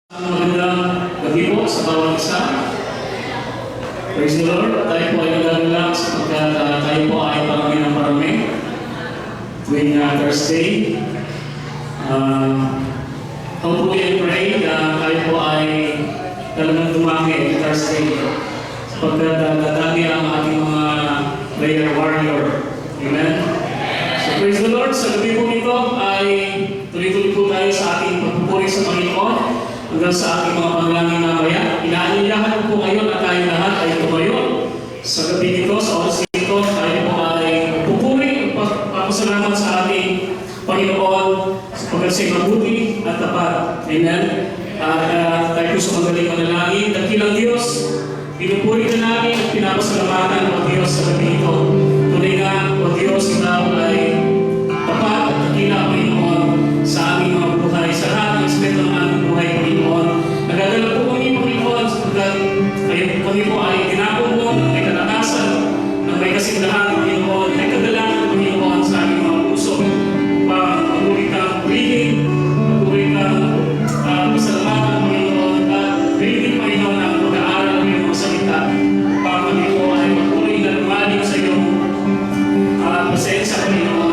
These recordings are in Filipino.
Magandang gabi po sa bawat isa. Praise the Lord. Tayo po ay nag-relax sapagkat tayo po ay parami ng parami tuwing Thursday. Hope and pray na tayo po ay talagang dumami Thursday sapagkat dadami ang ating mga prayer warrior. Amen? So praise the Lord. Sa gabi po nito ay tuloy-tuloy po tayo sa ating pagpupuri sa Panginoon hanggang sa ating mga panalangin mamaya. Inaanyayahan po ngayon na tayo lahat ay tumayo. Sa gabi nito, sa oras nito, tayo po ay pupuri at papasalamat sa ating Panginoon sapagkat siya'y mabuti at tapat. Amen? At tayo po sa magaling manalangin. Dakilang Diyos, pinupuri na namin at pinapasalamatan o Diyos sa gabi ito. Tunay nga, o Diyos, ikaw ay tapat at dakila, Panginoon, sa aming mga buhay, sa lahat ng aspeto ng aming buhay, Panginoon. Nagagalang po kami, Panginoon, sapagkat kami po ay tinapon mo ng may kalakasan, ng may kasiglahan, Panginoon, may kadalangan, Panginoon, sa aming mga puso. Patuloy kang purihin, patuloy kang pasalamatan, Panginoon, at pilitin, Panginoon, ang pag-aaral ng iyong mga salita. Para kami po ay patuloy na lumalim sa iyong pasensya, Panginoon.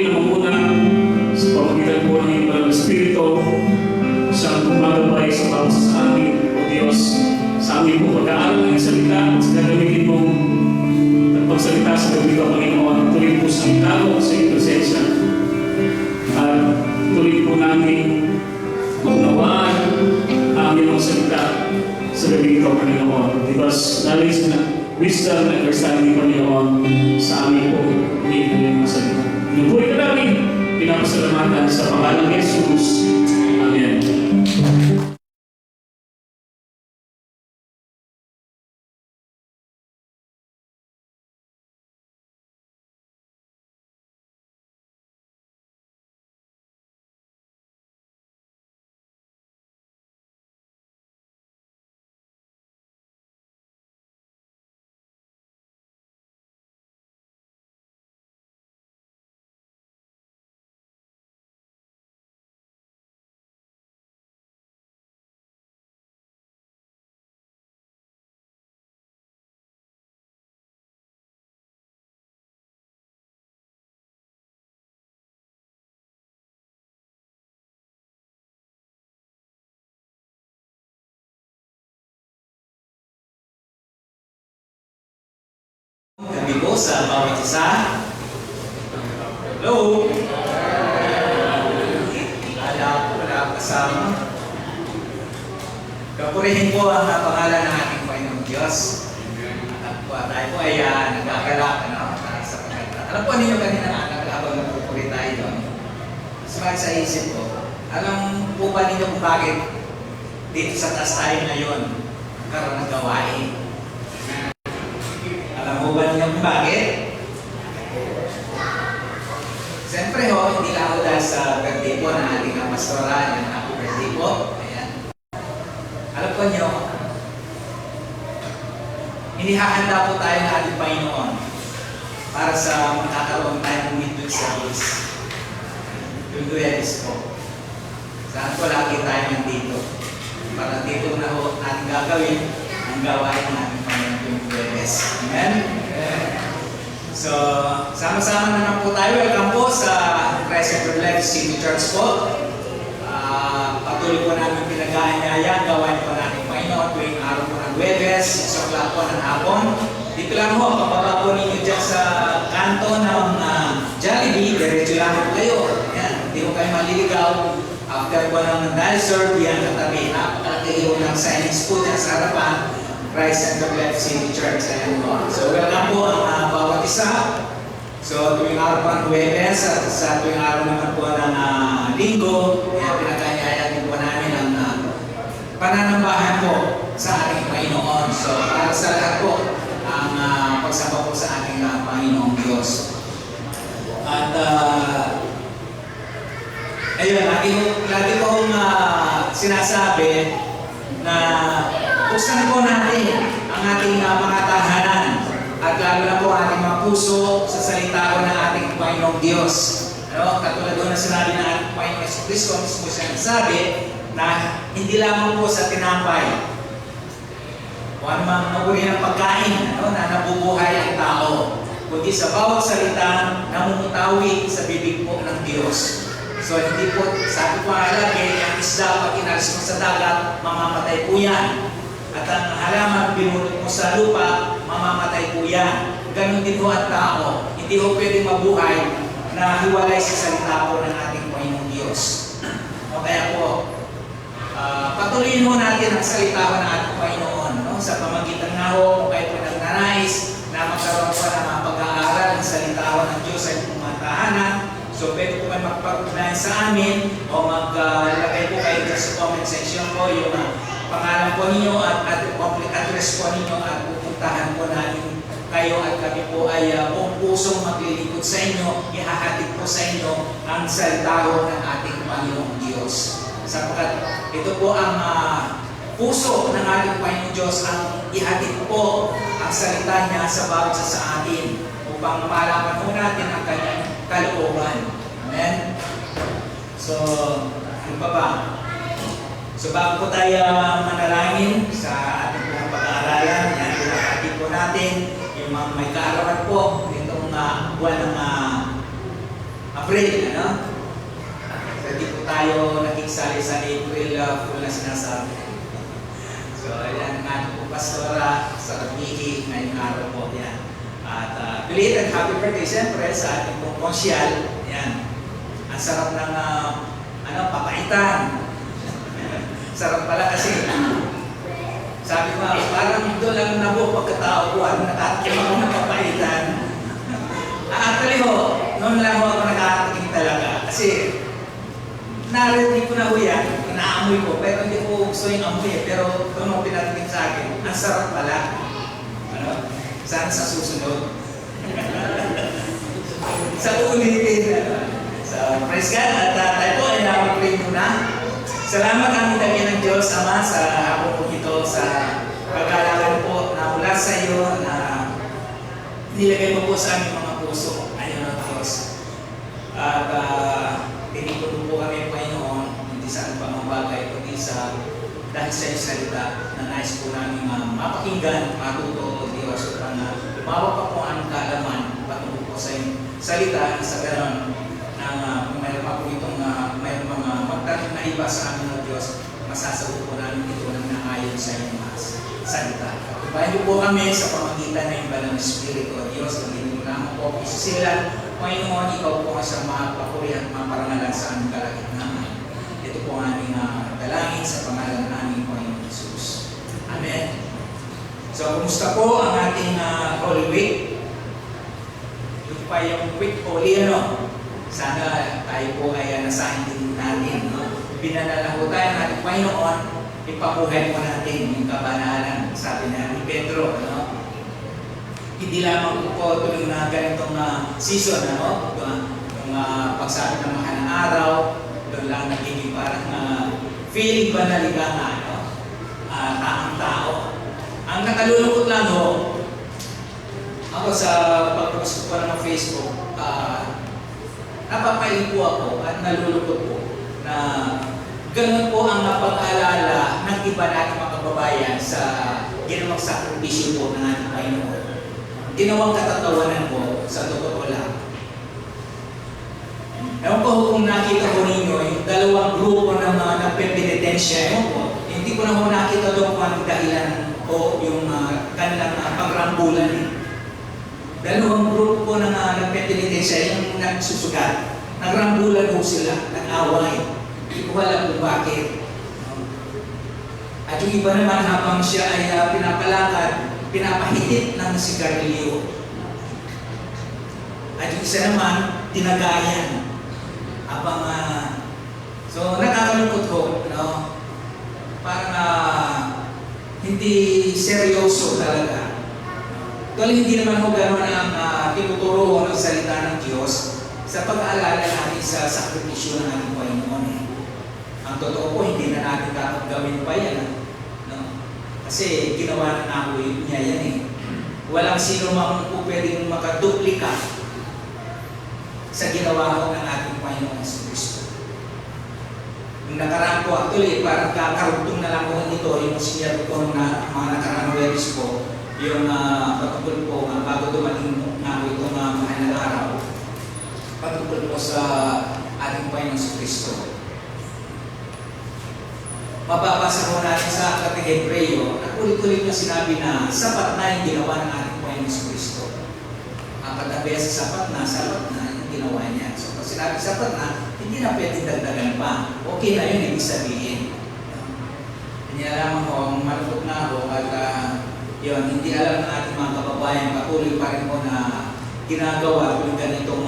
patuloy na mamuna sa pamagitan po ng Inyong Espiritu siyang gumagabay sa bawat sa amin, O Diyos, sa amin po pag-aaral ng salita at sa gagamitin mong pagsalita sa gabi ko, Panginoon. Tuloy po sa itago sa iyong presensya at tuloy po namin maunawaan ang iyong salita sa gabi ko, Panginoon. Because knowledge na wisdom and understanding, Panginoon, sa amin po hindi po yung salita. Yung po ito namin pinapasalamatan sa pangalan ni Jesus. Amen. Gabi po sa bawat isa. Hello? Wala akong kasama. Kapurihin po ang pangalan ng ating Panginoong Diyos. At po, tayo po ay nagkakalak sa pagkata. Alam po ninyo kanina habang nagpupuri tayo doon. Sumat sa isip ko, alam po ba ninyo kung bakit dito sa taas tayo ngayon karoon ng gawain? Alam mo ba niyo kung bakit? Siyempre hindi lang ako dahil sa birthday po ng ating pastoral, yung happy birthday po. Ayan. Alam po niyo, inihahanda po tayo ng ating Panginoon para sa magkakaroon tayo ng midweek service. Yung Duelis po. Saan po lagi tayo nandito? Para dito na ho natin gagawin ang gawain ng ating Panginoon yung Duelis. Amen? So, sama-sama na lang po tayo. Welcome po sa Christ Life City Church po. Patuloy po namin pinag-aanyaya, gawain po natin Panginoon tuwing araw po ng Huwebes, 6 o'clock po ng hapon. Dito lang po, kapag po ninyo dyan sa kanto ng Jollibee, diretso lang po kayo. Yan, hindi po kayo maliligaw. After po ng dial-serve, yan katabi. Napakalaki ng signage po dyan sa harapan. Christ and the Life City Church. Ayan po. So, welcome po ang bawat isa. So, tuwing araw po ng Huwebes at sa tuwing araw naman po ng Linggo, pinagkanyaya din po namin ang pananambahan po sa ating Panginoon. So, para sa lahat po, ang pagsamba po sa ating Panginoong Diyos. At, ayun, lagi kong sinasabi na buksan po natin ang ating mga tahanan at lalo na po ating mga puso sa salita ko ng ating Panginoong Diyos. Katulad doon na sinabi ng ating Panginoong Yesu Cristo, mismo siya nagsabi na hindi lamang po sa tinapay o anumang uri ng pagkain na nabubuhay ang tao, kundi sa bawat salita na mumutawi sa bibig po ng Diyos. So hindi po, sabi po lagi, ang isda pag inalis mo sa dagat, mamamatay po yan. At ang halaman binulot mo sa lupa, mamamatay po yan. Ganon din po ang tao. Hindi po pwede mabuhay na hiwalay sa salita po ng ating Panginoong Diyos. O kaya po, patuloyin mo natin ang salita po ng ating Panginoon. Sa pamagitan nga ho, kung kayo po nagnanais na magkaroon po ng mga pag-aaral ng salita po ng Diyos sa inyong mga tahanan, so pwede po kayo magpag-ugnayan sa amin o maglagay po kayo sa comment section po yung pangalan po ninyo at complete address po ninyo at pupuntahan po namin kayo at kami po ay buong pusong maglilingkod sa inyo, ihahatid po sa inyo ang salita ng ating Panginoong Diyos. Sapagkat ito po ang puso ng ating Panginoong Diyos ang ihatid po ang salita niya sa bawat isa sa atin upang malaman po natin ang kanyang kalooban. Amen? So, ano pa ba? So bago po tayo manalangin sa ating pag-aaralan, yan pinapatid po natin yung mga may kaarawan po nitong buwan ng April, ano? Hindi po tayo nakiksali sa April Fool na sinasabi. So, ayan nga po, Pastora, sa Miki, ngayong araw po, yan. At belated happy birthday, siyempre, sa ating pong konsyal. Yan. Ang sarap ng, papaitan. Sarap pala kasi, sabi ko, parang doon lang nabo pagkatao ko, nakatikim ako ng papaitan. Actually ho, noon lang ho ako nakatikim talaga. Kasi, narinig ko na ho yan, naamoy ko, pero hindi ko gusto yung amoy. Pero doon ako pinatikim sa akin, ang sarap pala. Ano? Sana sa susunod. Sa ulitin. So, praise God. At tayo po ay nakapag-pray muna. Salamat kami lagi ng Diyos, Ama, sa hapon po ito, sa pagkalakan po na mula sa iyo na nilagay mo po sa aming mga puso. Ayun ang Diyos. At tinipon po kami, Panginoon, hindi sa anumang bagay, kundi sa dahil sa iyong salita na nais po namin mapakinggan, matuto, Diyos, upang lumawak pa po ang kaalaman patungkol po sa iyong salita na sa ganon na mayroon pa po itong mayroon mga magtanong na iba sa amin ng Diyos, masasagot po namin ito ng naayon sa iyong salita. Bayan niyo po kami sa pamagitan ng Banal na Espiritu o Diyos, hindi mo naman po ako sisilan. Panginoon, ikaw po ang sa mapapuri at maparangalan sa aming kalagitnaan. Ito po ang aming dalangin sa pangalan ng aming Panginoon Jesus. Amen. So, kumusta po ang ating Holy Week? Ito pa yung week Holy, ano? Sana tayo po ay nasahin din natin. No? Pinalala po tayo ng ating Panginoon, ipabuhay po natin yung kabanalan. Sabi na ni Pedro, no? Hindi lamang po tuloy na ganitong season, ano? Yung pagsabi ng mahal na araw, doon lang nagiging parang feeling ba na ligana, no? Taang tao. Ang nakalulungkot lang ho, ako sa pag-post ko ng Facebook, napapain po ako at nalulungkot po na ganun po ang napag-alala ng iba nating mga kababayan sa ginawang sakripisyo po ng ating Panginoon. Ginawang katatawanan po sa totoo lang. Ewan ko kung nakita ko ninyo, yung dalawang grupo ng mga nagpe-penitensya, ewan ko, hindi ko na ko nakita doon kung anong dahilan o yung kanilang pagrambulan. Dalawang grupo po ng nagpe-penitensya, yung nagsusugat. Nagrambulan po sila, nag-away. Hindi ko alam kung bakit. At yung iba naman habang siya ay pinapalakad, pinapahitit ng sigarilyo. At yung isa naman, tinagayan. Habang, so nakakalungkot ko, no? Parang hindi seryoso talaga. Dahil hindi naman ho gano'n ang tinuturo ng salita ng Diyos sa pag-aalala natin sa sakripisyo ng ating Panginoon. Ang totoo po, hindi na natin dapat gawin pa yan. No? Kasi ginawa na niya yan eh. Walang sino mang po pwedeng makaduplika sa ginawa ko ng ating Panginoon sa Kristo. Yung nakaraan po, actually, parang kakarugtong na lang po nito, yung siya po ng mga nakaraan Webis po, yung patungkol po, bago dumating nga po itong mahal na araw, patungkol po sa ating Panginoon sa Kristo. Mababasa po natin sa Aklat ng Hebreo, at ulit-ulit na sinabi na sapat na yung ginawa ng ating Panginoon sa Kristo. Apat na beses sapat na yung ginawa niya. So, pag sinabi sapat na, hindi na pwedeng dagdagan pa. Okay na yun, ibig sabihin. Hindi alam ko, malupot na ako, at yun, hindi alam ng ating mga kababayan, patuloy pa rin po na ginagawa kung ganitong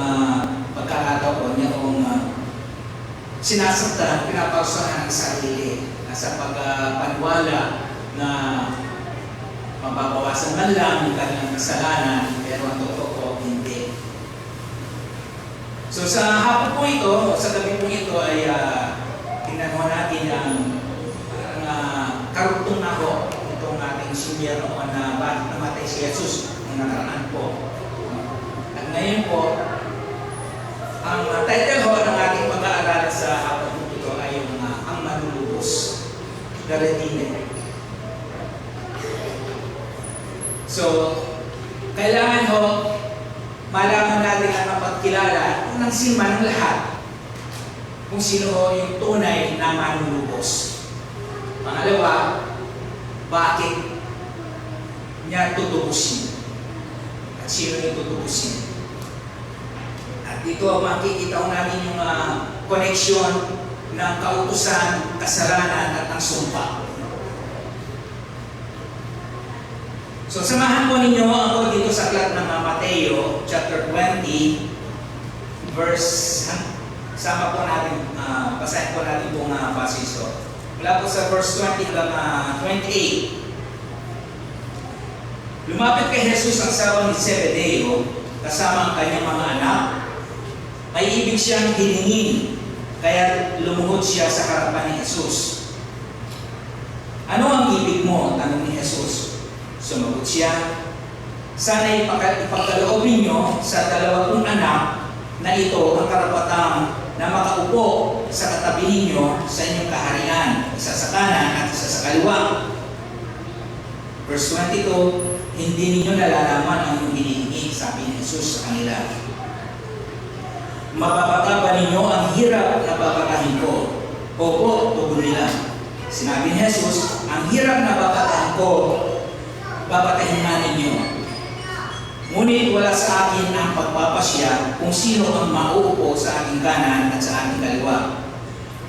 pagkakataon niya kung sinasaktan, pinaparusahan ang sarili sa pagpaniwala na mababawasan man lang yung kanilang kasalanan, pero ang totoo hindi. So sa hapon po ito, sa gabi po ito ay tingnan mo natin ang karugtong na ho itong ating senior noon na bakit namatay si Jesus nung nakaraan po. At ngayon po, ang title ho ng ating pag-aaralan sa hapon po ito ay yung ang manlulubos, the Redeemer. So, kailangan ho malaman natin ang mapagkilala. Unang papansin man ng lahat kung sino yung tunay na manunubos. Pangalawa, bakit niya tutubusin? At sino yung tutubusin? At dito makikita natin yung connection ng kautusan, kasalanan at ang sumpa. So samahan po ninyo ako dito sa aklat ng Mateo chapter 20 verse sama po natin, basahin po natin itong passage. Mula po sa verse 20 hanggang 28. Lumapit kay Jesus ang asawa ni Zebedeo kasama ang kanyang mga anak. May ibig siyang hilingin, kaya lumuhod siya sa harapan ni Jesus. Ano ang ibig mo? Tanong ni Jesus. Sumagot siya, sana ipagkaloob ninyo sa dalawa kong anak na ito ang karapatang na makaupo sa katabi ninyo sa inyong kaharian, isa sa kanan at isa sa kaliwa. Verse 22, hindi ninyo nalalaman ang inyong hinihingi, sabi ni Jesus sa kanila. Mababaka ba ninyo ang hirap na babakahin ko? Opo, tugon nila. Sinabi ni Jesus, ang hirap na babakahin ko, babatahin na ninyo. Ngunit wala sa akin ang pagpapasya kung sino ang mauupo sa aking kanan at sa aking kaliwa.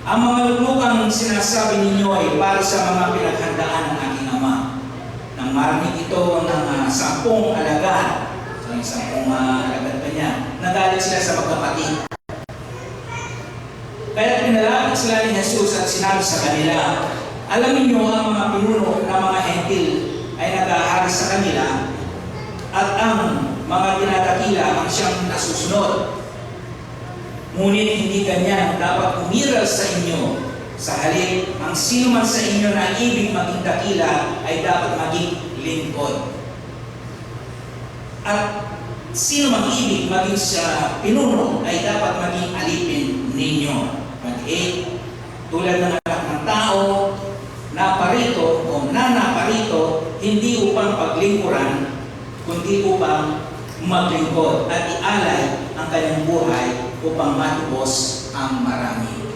Ang mga lulukang sinasabi ninyo ay para sa mga pinaghandaan ng aking Ama. Nang marinig ito ng 10 alagad, so yung 10 alagad pa niya, nagalit sila sa magkapatid. Kaya pinalapit sila ni Jesus at sinabi sa kanila, alamin niyo ang mga pinuno ng mga hentil ay nag-ahari sa kanila at ang mga dinadakila ang siyang nasusunod. Ngunit hindi ganyan dapat umiral sa inyo. Sa halip, ang sino man sa inyo na ibig maging dakila ay dapat maging lingkod. At sino mang ibig maging sa pinuno ay dapat maging alipin ninyo. 28, tulad ng anak ng tao, naparito o nanaparito, hindi upang paglingkuran, kundi upang maglingkod at ialay ang kanyang buhay upang matubos ang marami.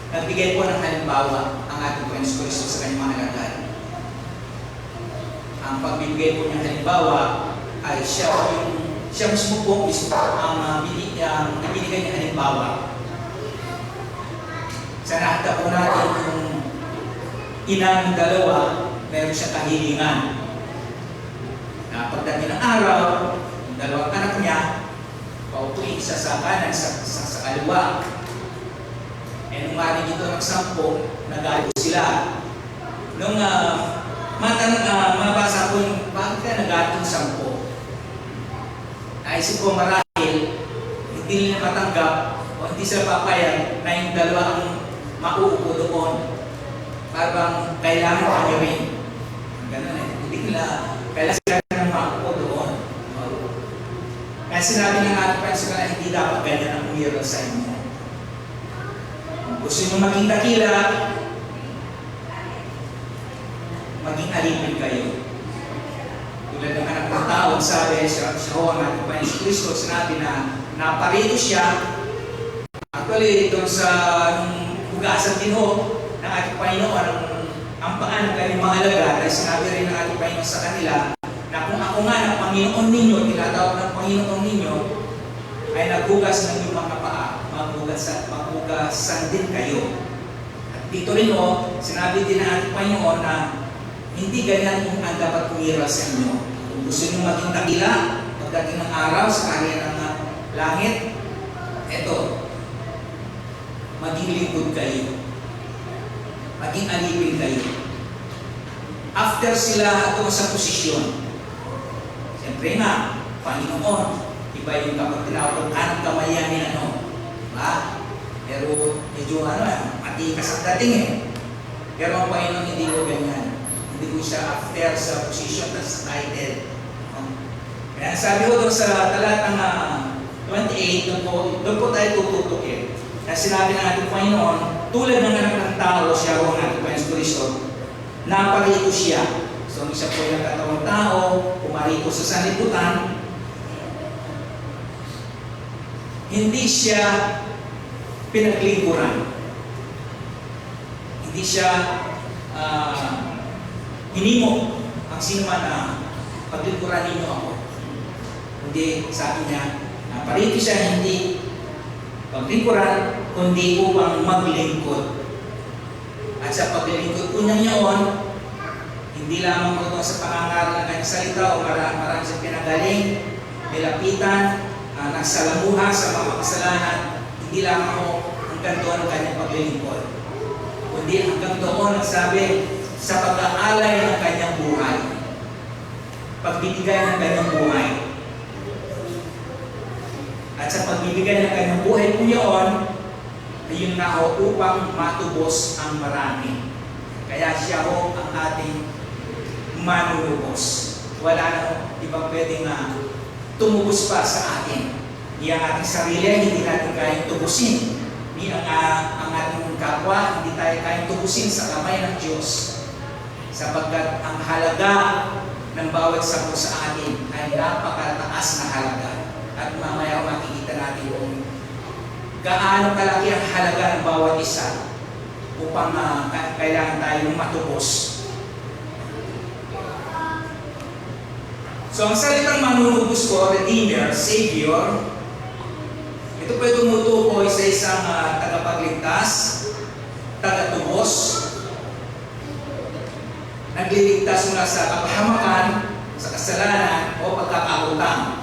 Nagbigay po ng halimbawa ang ating Panginoon Kristo sa kanyang mga alagad. Ang pagbibigay po ng halimbawa ay siya mismo po ang ibinigay ng halimbawa. Sa nakita po natin yung inang dalawa, meron siyang kahilingan. Na pagdating ng araw, yung dalawang anak niya, paupuin isa sa kanan, sa kaliwa. Nung marinig ito ng 10, nagalit sila. Nung mabasa ko yung, bakit ka nagalit ng 10? Naisip ko marahil, hindi nila matanggap o hindi sila papayag na yung dalawa ang mauupo doon. Parang kailangan pa gawin. Ganun eh. Hindi nila, kailangan sila ng mauupo doon. Kaya sinabi ng ating Panginoon, hindi dapat ganyan ang umiral sa inyo. Kung gusto nyo maging dakila, maging alipin kayo. Tulad ng anak ng tao, sabi siya ho ang ating Panginoon Kristo, sinabi na naparito siya. Actually, doon sa hugasan din ho ng ating Panginoon, ang paan ng kanyang mga alagad, ay sinabi rin ng ating Panginoon sa kanila na kung ako nga ng Panginoon ninyo, tinatawag ng Panginoon ninyo, ay naghugas ng inyong mga paa, maghugasan din kayo. At dito rin ho, sinabi din ng ating Panginoon na hindi ganyan yung ang dapat umiral sa inyo. Kung gusto nyo maging dakila, pagdating ng araw sa kaharian ng langit, eto, maging lingkod kayo. Maging alipin kayo. After sila ito sa posisyon, siyempre nga, Panginoon, iba yung kapag tinawag ang kamayan ni ba? Pero medyo matikas ang dating eh. Pero ang Panginoon hindi ko ganyan. Hindi ko siya after sa posisyon at sa title. Kaya sabi ko doon sa talatang 28, doon po tayo tututok eh. Kaya sinabi ng ating Panginoon, tulad ng anak ng tao, siya ho ang ating Panginoon Kristo, naparito siya. So, siya po yung katawang tao, pumarito sa sanlibutan. hindi siya pinaglingkuran. Hindi siya hinimo ang sino man na paglingkuran ninyo ako. Hindi, sabi niya, parito siya hindi paglingkuran, kundi upang maglingkod. At sa paglilingkod po niya yun, hindi lamang po ito sa pangangaral ng kanyang salita o marami siyang pinagaling, nilapitan, nagsalamuha sa mga kasalanan, hindi lamang po hanggang doon ang kanyang paglilingkod. Kundi hanggang doon ang sabi sa pag-aalay ng kanyang buhay, pagbibigay ng kanyang buhay. At sa pagbibigay ng kanyang buhay po yun, ayun na ho upang matubos ang marami. Kaya siya ho ang ating manunubos. Wala na ho, di ba pwedeng tumubos pa sa atin. Di ang ating sarili, hindi natin kayang tubusin. Di ang ating kapwa, hindi tayo kayang tubusin sa kamay ng Diyos. Sapagkat ang halaga ng bawat sako sa atin ay napakataas na halaga. At mamaya makikita natin kung gaano kalaki ang halaga ng bawat isa upang kailangan tayong matubos. So ang salitang manunubos ko, Redeemer, Savior, ito po ay tumutukoy sa isang tagapagligtas, tagatubos, nagliligtas mula sa kapahamakan, sa kasalanan o pagkakautang.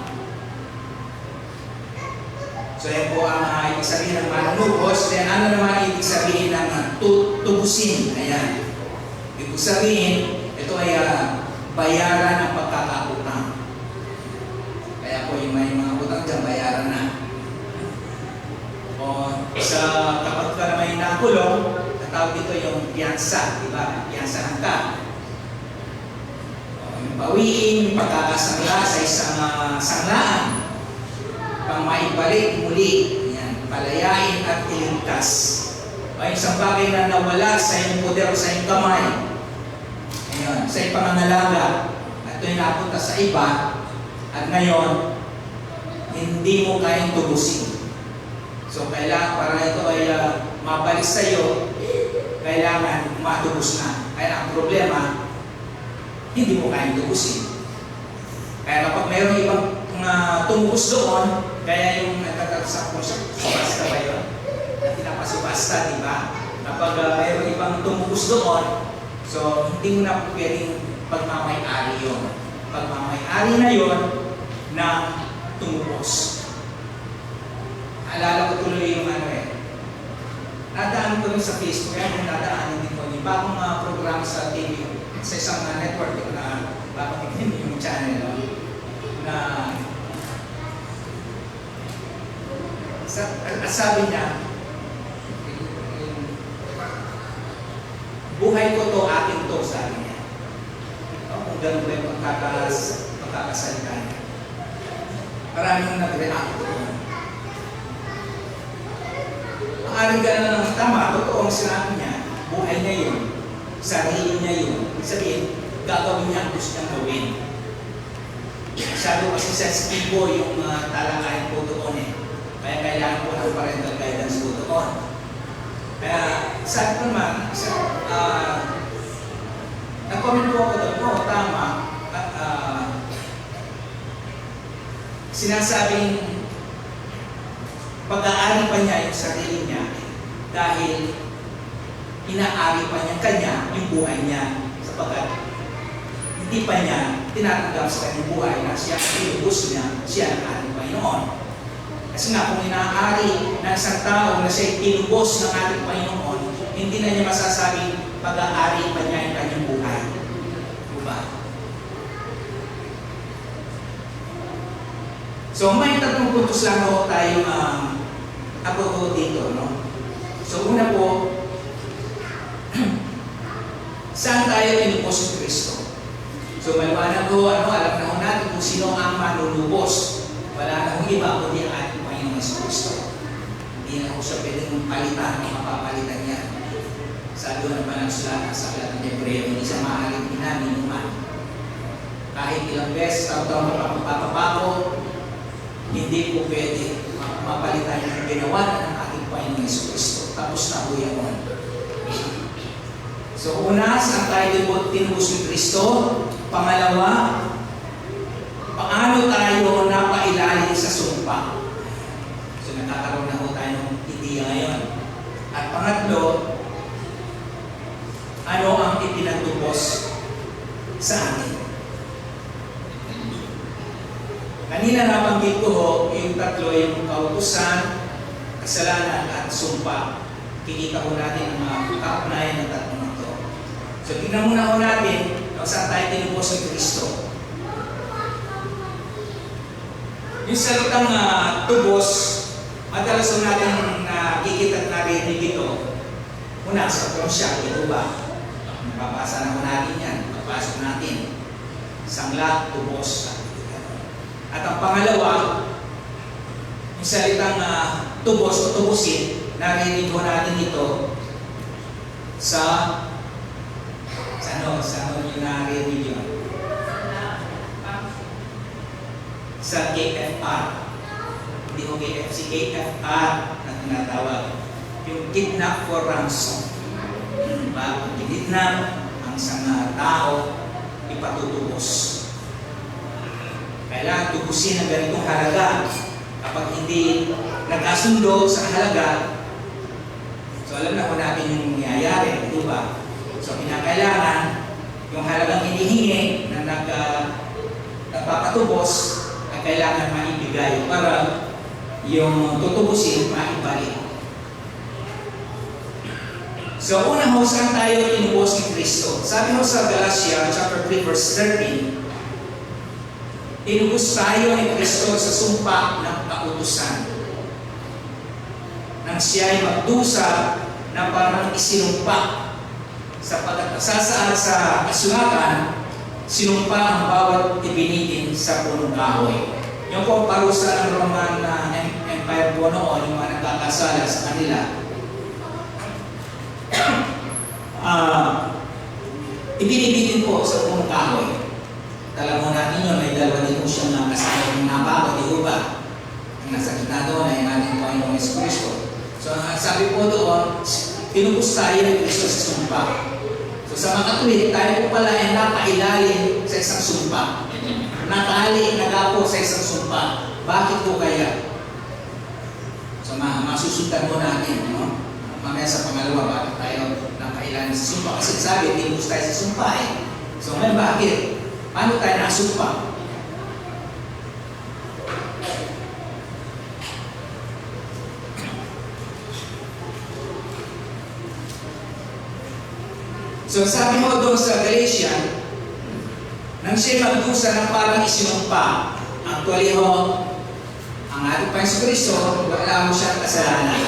So yan po ang ibig sabihin ng manunubos. Then ano naman ibig sabihin ng tubusin? Ayan. Ibig sabihin, ito ay bayaran ng pagkakautang. Kaya po yung may mga utang dyan, bayaran na. O kapag ka naman nakulong, natawag dito yung piyansa, di ba? Piyansahan ka. Yung bawiin, yung pagkakasangla sa isang sanglaan, pang maibalik muli, yan, palayain at iligtas. Ay isang bagay na nawala sa iyong poder, sa iyong kamay. Ayun, sa iyong pangangalaga. At ito'y napunta sa iba. At ngayon, hindi mo kayang tubusin. So, kailangan para ito ay mabalik sa iyo, kailangan matubos na. Kaya ang problema, hindi mo kayang tubusin. Kaya kapag mayroong ibang tumubos doon, kaya yung nagtatalsak mo sa basta ba yun? Na pinapasubasta, di ba? Kapag mayroong ibang tumubos doon, so hindi mo na pwedeng pagmamay-ari yun. Pagmamay-ari na yun na tumubos. Alala ko tuloy yung nadaan ko rin sa Facebook, kaya kung nadaanin din ko, yung bagong program sa TV, sa isang network na bagong yung channel, na sabi niya, buhay ko to, akin to, sabi niya. Kung ganun ba yung pagkakasalita niya. Maraming nag-react ko. Maaring ganun ang tama, totoo ang sinabi niya, buhay niya yun, sarili niya yun. Sabihin, gagawin niya ang gusto niyang gawin. Masyado kasi sensitibo yung talakayan po doon eh. Kaya kailangan po ng parental guidance po doon. Kaya sabi ko naman, nag-comment po ako doon, tama. Sinasabing pag-aari pa niya yung sarili niya dahil inaari pa niya kanya yung buhay niya sapagkat hindi pa niya tinatanggap sa kanyang buhay na siya ang inubos niya, siya ang ating Panginoon. Kasi nga kung inaari ng isang tao na siya inubos ng ating Panginoon, hindi na niya masasabing pag-aari pa niya yung kanyang buhay. Diba? So may tatlong puntos lang ako tayong ako dito, no? So una po, saan tayo inubos ni Kristo? So maliwanag ko, alam na ho natin kung sino ang manunubos. Wala na hong iba kundi ang ating Panginoon sa Kristo. Hindi na ho siya pwedeng palitan o mapapalitan niya. Sabi ng panagsulatan sa aklat ng Hebreo, hindi siya maaaring inamin. Kahit ilang beses, taon-taon mapapapako, hindi po pwede mapalitan yung ginawa ng ating Panginoong Jesucristo. Tapos na po yan. So una, saan tayo tinubos ni Kristo? Pangalawa, paano tayo napailalim sa sumpa? So nagkakaroon na po tayo ng ideya ngayon. At pangatlo, ano ang ipinatubos sa atin? Kanina nabanggit ko ho, yung tatlo, yung kautusan, kasalanan at sumpa. Kikita ko natin ang mga kaugnayan ng tatlong ito. So tingnan muna ko natin kung saan tayo tinubos ni Kristo. Yung salitang tubos, madalas ko natin nakikita at narinig ito. Una, sa kronsya, ito ba? Nababasa na ko natin yan, papasok natin. Sangla, tubos. At ang pangalawa, yung salitang tubos o tubusin, narinig ko natin ito sa ano yung narinig yun? Sa KFR. Hindi ko KFC, KFR na tinatawag. Yung kidnap for ransom. Diba? Kidnap ang isang tao, ipatutubos. Kailangan tubusin ang ganitong halaga. Kapag hindi nagkasundo sa halaga, so alam na kung natin yung nangyayari, di ba? So kinakailangan yung halagang hinihingi na nagpapatubos ay kailangan maibigay para yung tutubusin maibalik. So una ho, saan tayo tinubos ni Kristo? Sabi ho sa Galatia chapter 3 verse 13, tinubos tayo ni Kristo sa sumpa ng kautusan. Nang siya ay magdusa na parang isinumpa sapagkat nasasaad sa kasulatan, sinumpa ang bawat ibinitin sa punong kahoy. Yung po parusa ng Roman Empire po noon, yung mga nagkakasala sa kanila, ibinibitin po sa punong kahoy. Alam mo natin yun, may dalawa din po siyang kasama ng nabago, di ba? Ang nasa gitna doon ay ating Panginoong Jesucristo. So, sabi po doon, tinubos tayo ni Kristo sa sumpa. So, sa mga tuwid, tayo po pala ay napailalim sa isang sumpa. Natali, nagapo sa isang sumpa. Bakit po kaya? So, masusundan mo natin, no? Mamaya sa pangalawa, bakit tayo napailalim sa sumpa? Kasi sabi, tinubos tayo sa sumpa eh. So, ngayon bakit? Paano tayo nasumpa? So sabi mo doon sa Galatia, nang siya magdusa ng parang isinumpa, actually ho, ang ating Panginoon Kristo, wala mo siyang kasalanan.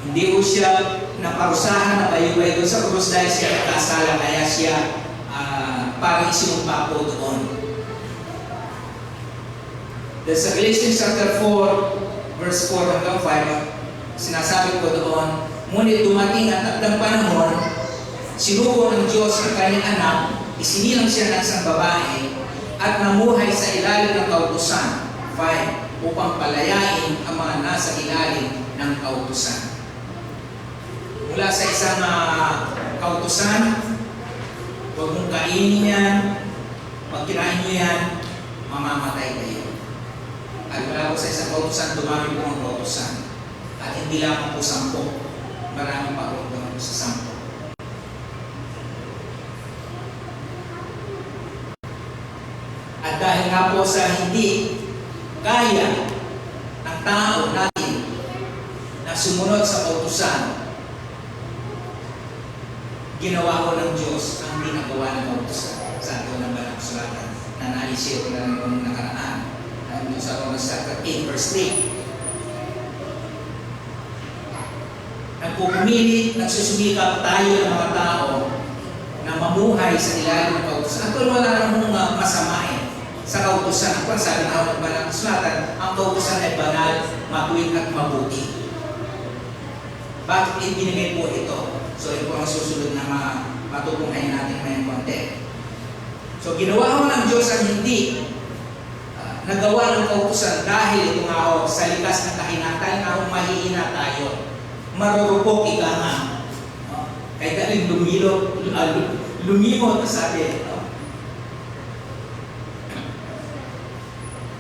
Hindi ko siya naparusahan na bayubay doon sa krus dahil siya nakasala, kaya siya parang isinumpa po doon. Then sa Galatians chapter 4, verse 4 hanggang 5, sinasabi ko doon, ngunit dumating ang takdang panahon, sinugo ng Diyos ang kanyang anak, isinilang siya ng isang babae, at namuhay sa ilalim ng kautusan, 5, upang palayain ang mga nasa ilalim ng kautusan. Mula sa isang kautusan, huwag mong kainin yan, pag kinain nyo yan, mamamatay kayo. At mula po sa isang kautusan, dumami po ang kautusan. At hindi lamang po 10, marami pa po doon sa 10. At dahil nga po sa hindi kaya ng tao natin na sumunod sa kautusan, ginawa ko ng Diyos ang ginagawa ng kautusan. Sa ato ng Balang Sulatan na naisip ko na rin kung nakaraan. Doon sa Romans chapter 8 verse 3. Nagpupumili, nagsusumikap tayo ng mga tao na mamuhay sa ilalim ng kautusan. Actually, wala namang masama sa kautusan. Kung sabi na ng Balang Sulatan, ang kautusan ay banal, matuwid at mabuti. Bakit ibinigay po ito? So, ito ang susunod na matutunghayan natin ngayong konti. So, ginawa mo ng Diyos ang hindi nagawa ng kautusan dahil ito nga ho, sa likas ng kahinatan nga ho, mahihina tayo. Marurupok ika nga. No? Kahit alin lumimot, sabi. No?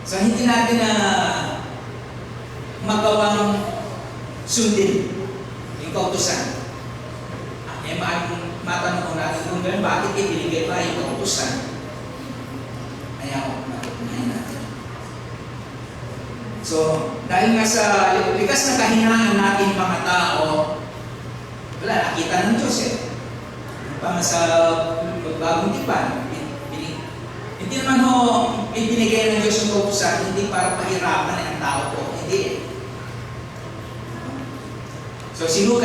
So hindi natin na magawang sundin yung kautusan. Matanong natin kung gano'n, bakit ibinigay pa yung kautusan? Ayaw, matutunayan natin. So, dahil nga sa likas na kahinaan natin mga tao, wala, nakita ng Diyos eh. Pa sa bagong tipan, hindi naman ho, ibinigay ng Diyos yung kautusan, hindi para pahirapan ang tao ko. Hindi. So, sinubo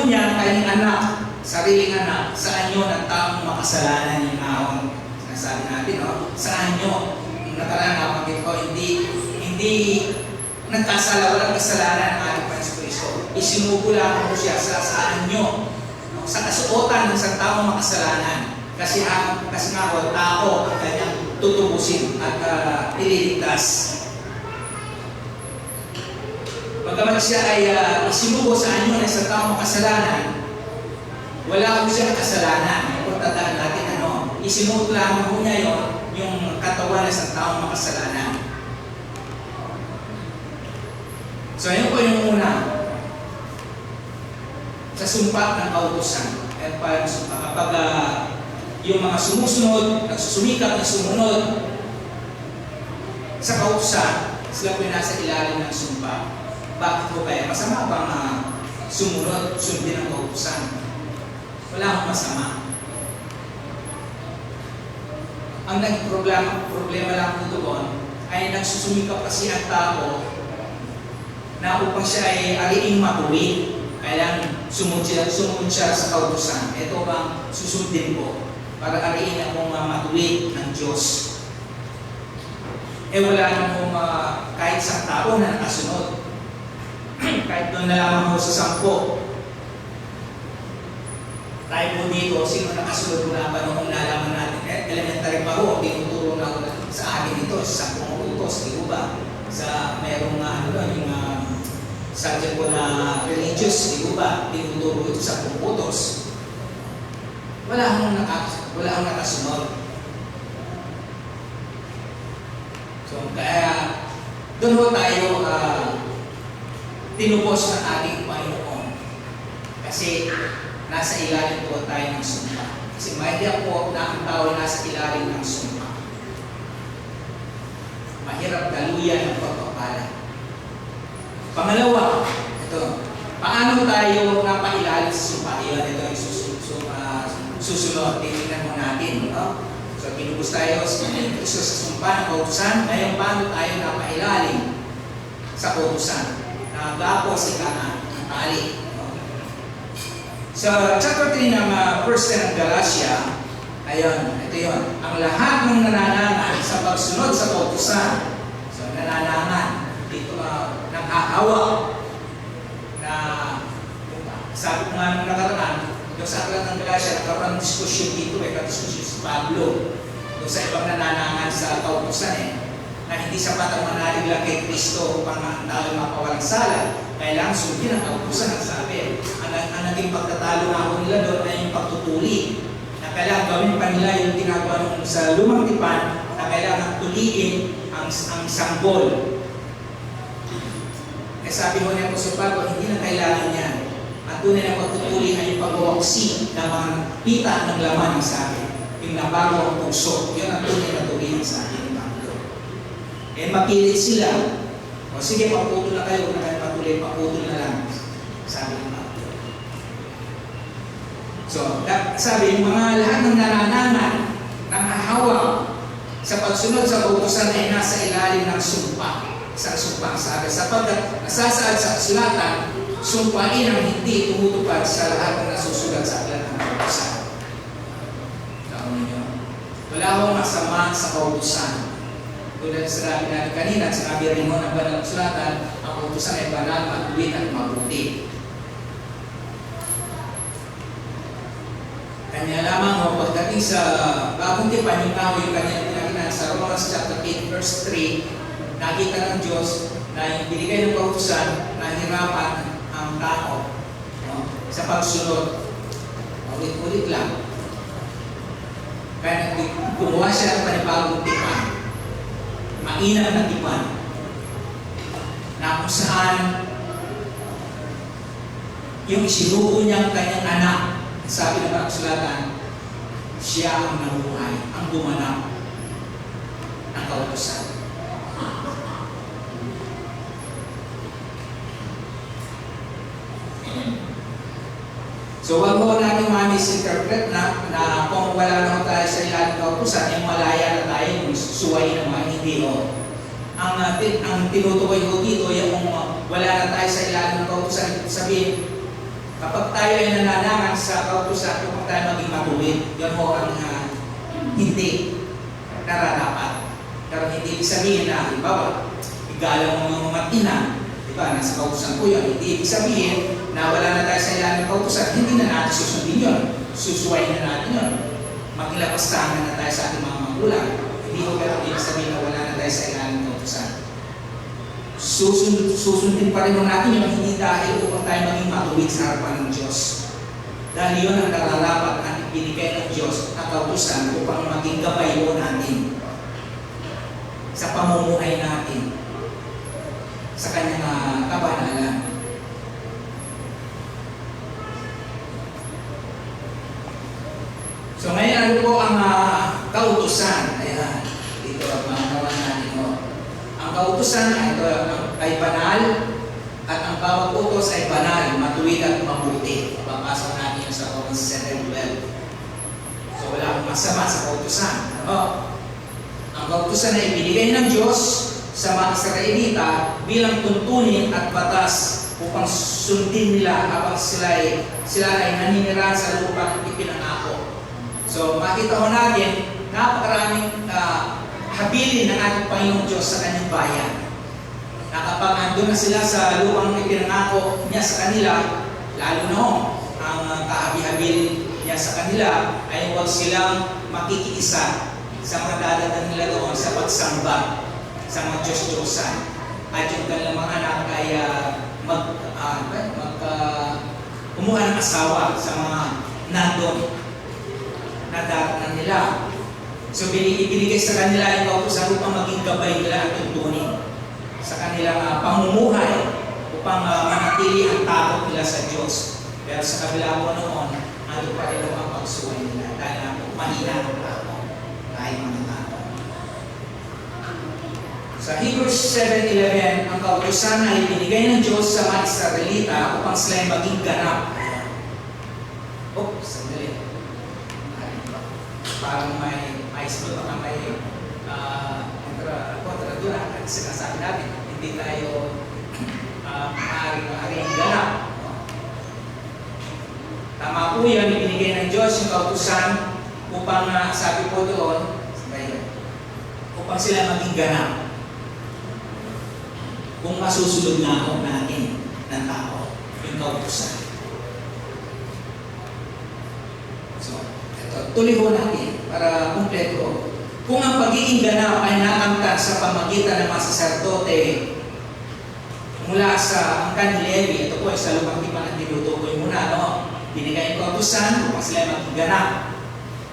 niya ang kanyang anak, sariling anak, saan nyo ng taong makasalanan yung naon? Sinasabi natin, no? Saan nyo? Yung nakaraan napanggit ko, hindi nagkasala, walang kasalanan ang ating Panginoon Kristo. Isinubo lang mo siya sa saan nyo? No? Sa kasuotan ng isang taong makasalanan. Kasi nga ho, tao ang kanyang tutubusin at ililigtas. Bagamat siya ay isinubo sa anyo ng isang taong makasalanan, wala ko siyang kasalanan. Kung tandaan natin, isinubo lamang po niya yung katawan ng isang taong makasalanan. So, yun po yung una. Sa sumpa ng kautusan. At kapag yung mga sumusunod, nagsusumikap na sumunod sa kautusan, sila po yung nasa ilalim ng sumpa. Bakit po kaya? Masama bang sumunod, sundin ang kautusan? Wala akong masama. Ang naging problema lang po doon ay nagsusumikap kasi ang tao na upang siya ay ariing matuwid. Kailangan sumunod siya sa kautusan. Ito bang susundin ko para ariing akong matuwid ng Diyos. Wala namang kahit isang tao na nakasunod. Kahit doon na lamang ako sa 10. Tayo po dito, sino nakasunod mo na panahon nalaman natin? Elementary pa ho, tinuturo na ako sa akin ito, sa 10 utos, di ba? Sa merong yung subject ko na religious, di ba? Tinuturo ito sa 10 utos. Wala akong nakasunod. So, kaya doon ho tayo tinubos ng ating Panginoon. Kasi nasa ilalim po tayo ng sumpa. Kasi mahirap po na ang tao nasa ilalim ng sumpa. Mahirap daluyan ang pagpapala. Pangalawa, ito, paano tayo napailalim sa sumpa? Ito yung susunod. Tingnan mo natin. No? So, pinubos tayo sa sumpa ng kautusan. Ngayon, paano tayo napailalim sa kautusan? Gapos ika ng tali. Sa chapter 3 ng first ng Galatia, ayun, ito yun. Ang lahat ng nananangan sa pagsunod sa kautusan, so nananangan, dito nang-ahawa, na sabi ko nga nung nakaraan, yung sa aklat ng Galatia, nagkaroon ng diskusyon dito, diskusyon si Pablo, yung sa ibang nananangan sa kautusan na hindi sapat ang manalig lang kay Kristo upang ang tao mapawalang sala. Kailangan sundin ang kautusan ang sabi. Ang naging pagtatalo na ako nila doon ay yung pagtutuli. Na kailangan gawin pa nila yung tinagawa nung sa lumang tipan na kailangan tuliin ang sanggol. Sabi mo niya po sa Pablo, hindi na kailangan yan. Ang tunay na pagtutuli ay yung pag-waksi ng mga pita ng laman ng sabi. Yung nabago ang puso. Yun ang tunay na tuliin sa akin. Mapilit sila. O sige, paputol na kayo. Huwag na kayo patuloy, paputol na lang. Sabi ng Pablo. So, sabi, yung mga lahat ng nananangan, nangahawa sa pagsunod sa kautusan ay nasa ilalim ng sumpa. Isang sumpa ang sabi. Sapagkat nasasaad sa kasulatan, sumpain ang hindi tumutupad sa lahat ng nasusulat sa aklat ng kautusan. Wala akong masama sa kautusan. Tulad sa sinabi natin kanina, sinabi rin mo ng banal na sulatan, ang kautusan ay banal, matuwid at mabuti. Kanya lamang pagdating sa bagong tipan, yung tao yung kanyang pinagkinan sa Roma Romans chapter 8 verse 3, nakita ng Diyos na yung binigay ng kautusan na hirapan ang tao, no, sa pagsunod. Ulit-ulit lang. Kaya gumawa siya ng panibagong tipan. Mainam na tipan. Na kung saan yung isinuko niyang kanyang anak, sabi ng kasulatan, siya ang nabuhay, ang gumanap ng kautusan. So wag mo natin ma-misinterpret na kung wala na tayo sa ilalim ng kautusan, ay malaya na tayo, suway naman, hindi o. Ang tinutukoy ko dito, yung wala na tayo sa ilalim ng kautusan, sabihin, kapag tayo ay nananangan sa kautusan, kapag tayo maging matuwid, yun mo ang hindi nararapat. Pero hindi sabihin na, halimbawa, igalang mo yung mag-ina, diba, nasa kautusan ko yun, hindi ibig sabihin na wala na tayo sa ilalim ng kautusan, hindi na natin susundin yun. Susuwayin na natin yun. Maglapastangan na tayo sa ating mga magulang. Hindi ko pero ibig sabihin na wala na tayo sa ilalim ng kautusan. Susundin pa rin natin yun, hindi dahil upang tayo maging matuwid sa harapan ng Diyos. Dahil yun ang nararapat na ibinigay ng Diyos na kautusan upang maging gabay mo natin sa pamumuhay natin sa kanyang kabanalan. So ngayon ano po ang kautusan? Ayan, dito ang mga natin. No? Ang kautusan ay banal at ang bawat utos ay banal, matuwid at mabuti. Papasok natin sa Romans 7:12. So wala akong masama sa kautusan. Ano? Ang kautusan ay ibinigay ng Diyos sa mga Israelita bilang tuntunin at batas upang sundin nila habang sila ay naninirahan sa lupang ipinangako. So makita ko natin, napakaraming habilin ng ating Panginoong Diyos sa kanyang bayan. Na kapag andun na sila sa lupang ipinangako niya sa kanila, lalo na ang kahabi-habilin niya sa kanila ay huwag silang makikiisa sa mga dadadan nila doon sa pagsamba sa mga Diyos-Diyosan. At yung kanilang mga anak ay kumuha ng asawa sa mga nandun na dadadan nila. So ibinigay sa kanila yung kautusan upang maging gabay nila at tuntunin sa kanilang pamumuhay upang manatili ang takot nila sa Diyos. Pero sa kabila po noon, ano pa rin ang pagsuway nila dahil mahina ang tao kahit mga tao. Sa Hebrews 7:11, ang kautusan ay binigay ng Diyos sa mga Israelita upang sila ay maging ganap. Sandali. Parang may spot na may kontradura at sinasabi natin, hindi tayo maaaring ganap. Tama po yan, ibinigay ng Diyos yung kautusan upang sabi po doon, upang sila maging ganap. Kung masusunod na ako natin ng tao, yung kautusan. So, ito, tuloy po natin para kumpleto. Kung ang pagiging ganap ay nakamtan sa pamagitan ng mga saserdote mula sa angkan ni Levi, ito po ay sa lumang tipan at tinutukoy muna, no? Binigay yung kautusan upang sila maging ganap.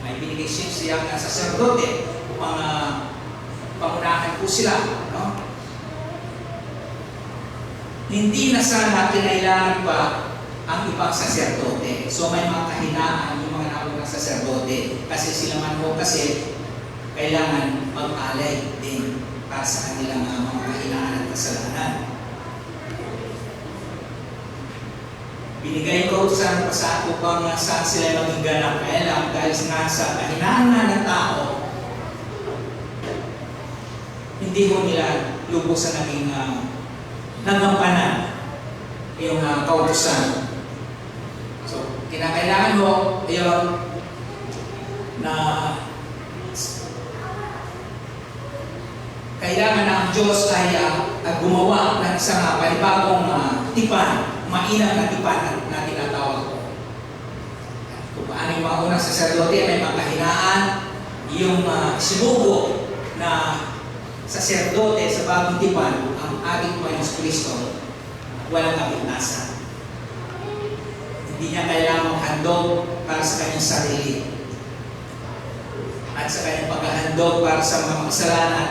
May binigay siya ng saserdote upang pangunahan po sila, no? Hindi na sana kinailangan pa ang ibang saserdote. So may mga kahinaan yung mga naunang saserdote kasi sila man po kasi kailangan mag-alay din para sa kanilang mga kahinaan at kasalanan. Binigay ko sa pasako upang saan sila maging ganap. Kaya lang dahil sa kahinaan ng tao, hindi mo nila lubos sa naging nagampanan yung kautusan. So, kinakailangan mo yung na kailangan na ang Diyos ay gumawa ng isang panibagong tipan, mainam na tipan na tinatawag ko. Kung paano yung mga unang saserdote may mga kahinaan, yung sinugo na saserdote sa bagong tipan, ang ating Panginoon Kristo, walang kapintasan. Hindi niya kailangang maghandog para sa kanyang sarili. At sa kanyang paghahandog para sa mga kasalanan,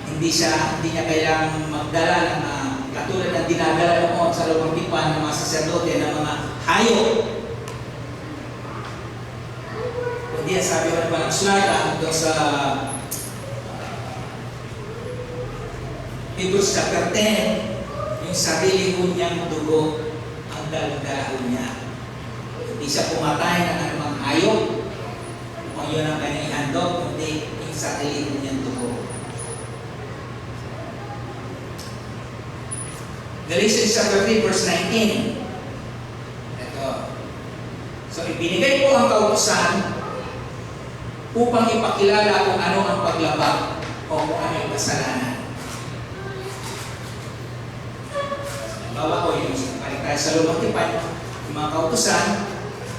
hindi niya kailangang magdala ng katulad ng dinadala noon sa lumang tipan ng mga saserdote ng mga hayop. Kundi sabi ko na ba ng sulatan doon sa Hebrews chapter 10, yung sarili ko niyang dugo ang dala-dala niya. Hindi siya pumatay ng anumang hayop kung yun ang kanyang ihandog, kundi yung sarili ko niyang dugo. Galatians chapter 3 verse 19. Ito. So ibinigay ko ang kautusan upang ipakilala kung ano ang paglabag o kung ano yung kasalanan. Bawa ko yung balik tayo sa lumang tipan, yung mga kautusan,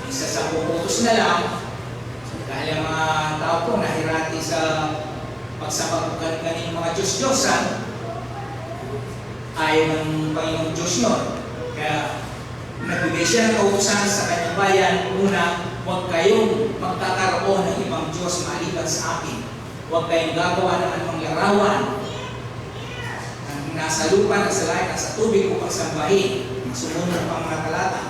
isa sa puputos na lang, dahil ang mga tao po nahirati sa pagsapag kanin mga Diyos-Diyosan, ayaw ng Panginoong Diyos yun. Kaya nagbigay siya ng kautusan sa kanyang bayan, una, huwag kayong magkakaroon ng ibang Diyos maliban sa akin. Huwag kayong gagawa ng anumang larawan ang nasa lupa, nasa langit, nasa tubig upang sambahin. Sumunod pang mga talata.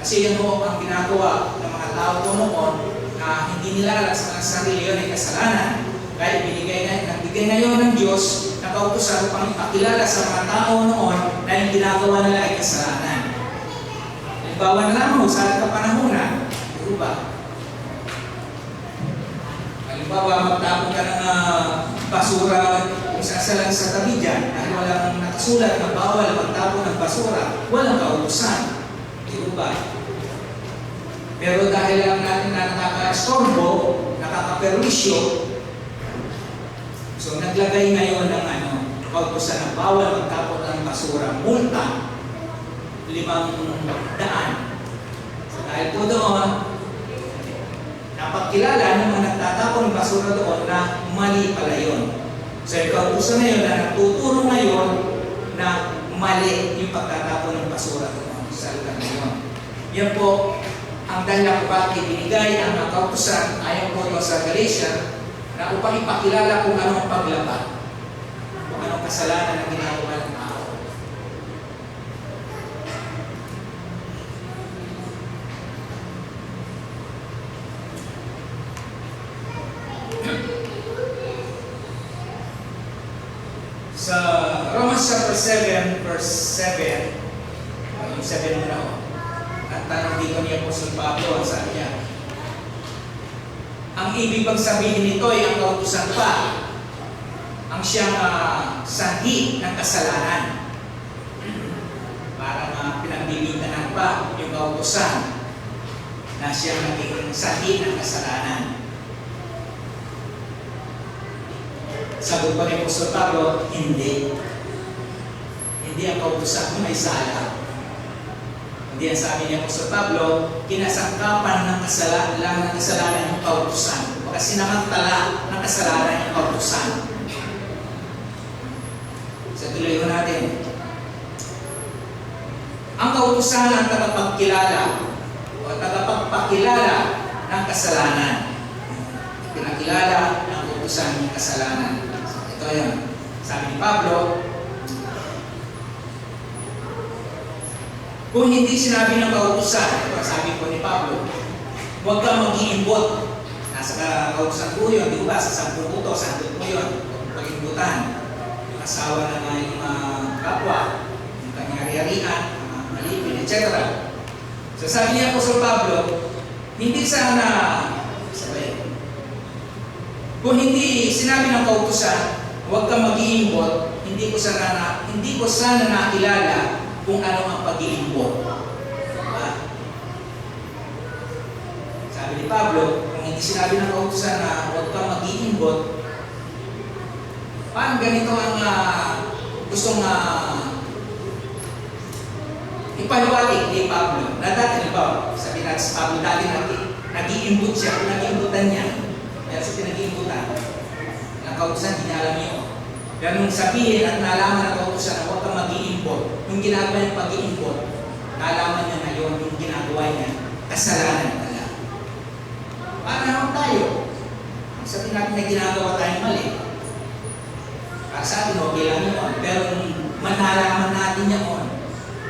Kasi yun ho ang ginagawa ng mga tao po noon na hindi nila alam sa sarili yun ay kasalanan. Kaya nagbigay ngayon ng Diyos na kautusan upang ipakilala sa mga tao noon na yung ginagawa nila ay kasalanan. Halimbawa na lamang sa kapanahunan, di ba? Halimbawa, magtapon ka ng basura kung saan sa tabi dyan dahil walang nakasulat na bawal magtapon ng basura, walang kautusan. Di ba? Pero dahil lang natin na nakaka-estorbo, nakaka-perwisyo, so naglagay ngayon ng kautusan ng bawal magtapon ng basura, multa, 500. So dahil po doon, napagkilala ng mga nagtatapon ng basura doon na mali pala yun. So yung kautusan na yun na nagtuturo ngayon na mali yung pagtatapon ng basura doon sa lugar na yun. Yan po ang dahilan kung bakit binigay ang kautusan ayon po sa Galatia na upang ipakilala kung anong paglaba, kung anong kasalanan na ginagawa ng tao. Sa Romans chapter 7 verse 7, yung 7 muna ako. At tanong dito ni Apostol Pablo, ang sabi niya, ang ibig bang sabihin nito ay ang kautusan pa, ang siyang sanhi ng kasalanan. Para pinagbibitanan pa yung kautusan na siyang naging sanhi ng kasalanan. Sagot pa ni Apostol Pablo, hindi. Hindi ang kautusan kung may sala. Hindi ang sabi ni Apostol Pablo, kinasangkapan ng kasalanan yung kautusan. Baka sinamantala ng kasalanan yung kautusan. So tuloy ko natin. Ang kautusan ang tagapagkilala o tagapagpakilala ng kasalanan. Pinakilala ng kautusan ng kasalanan. So, ito yun. Sabi ni Pablo, kung hindi sinabi ng kautusan, ito sabi po ni Pablo, huwag kang mag-iimbot. Nasa kautusan po yun, di ba? Sa 10 utos, sandot mo yun. Pag-imbutan. Yung asawa na yung kapwa, yung kanyang ari-arian, malipin, etc. So sabi niya po sa Pablo, hindi sana, kung hindi sinabi ng kautusan, huwag kang mag-iimbot, hindi ko sana nakilala kung ano ang pag-iimbot. Diba? Sabi ni Pablo, kung hindi sinabi ng kautusan na huwag kang mag-iimbot, paano ganito ang gustong ipaliwanag ni Pablo? Na dati, halimbawa, sabi natin si Pablo, dati nag-iimbot siya, kung nag-iimbotan niya, kaya sa pinag-iimbotan, ng kautusan, hindi niya alam yun. Pero nung sabihin at nalaman ng kautusan na huwag kang mag-iimpot, yung ginagawa niya pag-iimpot, nalaman niya ngayon yung ginagawa niya, kasalanan pala. Para naman tayo. Sabihin natin na ginagawa tayong mali. Para sa atin, okay lang yun. Pero nung manalaman natin yun,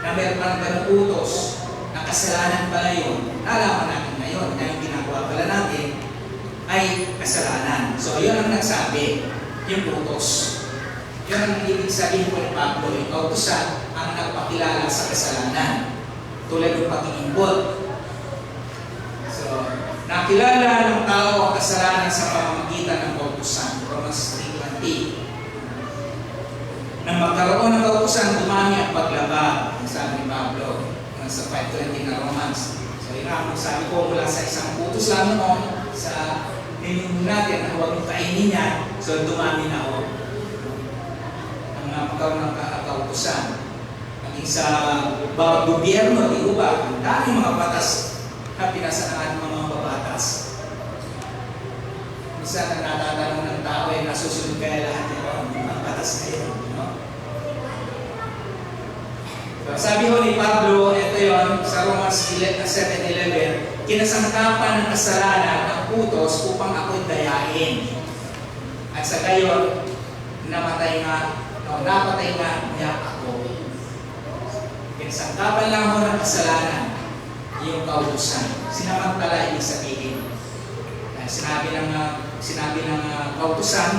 na meron pa ng utos, na kasalanan pala yun, nalaman natin ngayon na yung ginagawa pala natin ay kasalanan. So, yun ang nagsabi, yung utos. Yun ang ibig sabihin ko ni Pablo, yung kautusan ang nagpakilala sa kasalanan. Tulad ng pag-iimbot. So, nakilala ng tao ang kasalanan sa pamamagitan ng kautusan. Romans 3:20. Nang magkaroon ng kautusan, dumami ang paglabag. Ang sabi ni Pablo sa 5:20 na Romans. So, yun ang sabi ko mula sa isang utos lang noon sa ninuno natin na huwag mong kainin niya. So, dumami na ako. Ang magkaroon ng kautusan. Maging sa bawat gobyerno, di ba? Ang daming mga batas na pinasaan ng mga babatas. Minsan na natatanong ng tao ay nasusunod kaya lahat yung mga batas na yun. No? So, sabi ho ni Pablo, ito yun, sa Romans 7:11, kinasangkapan ng kasalanan ng utos upang ako'y dayain. At sa gayon, napatay nga niya ako. Kinasangkapan lang ho ng kasalanan yung kautusan. Sinamantala ibig sabihin. Dahil sinabi ng kautusan,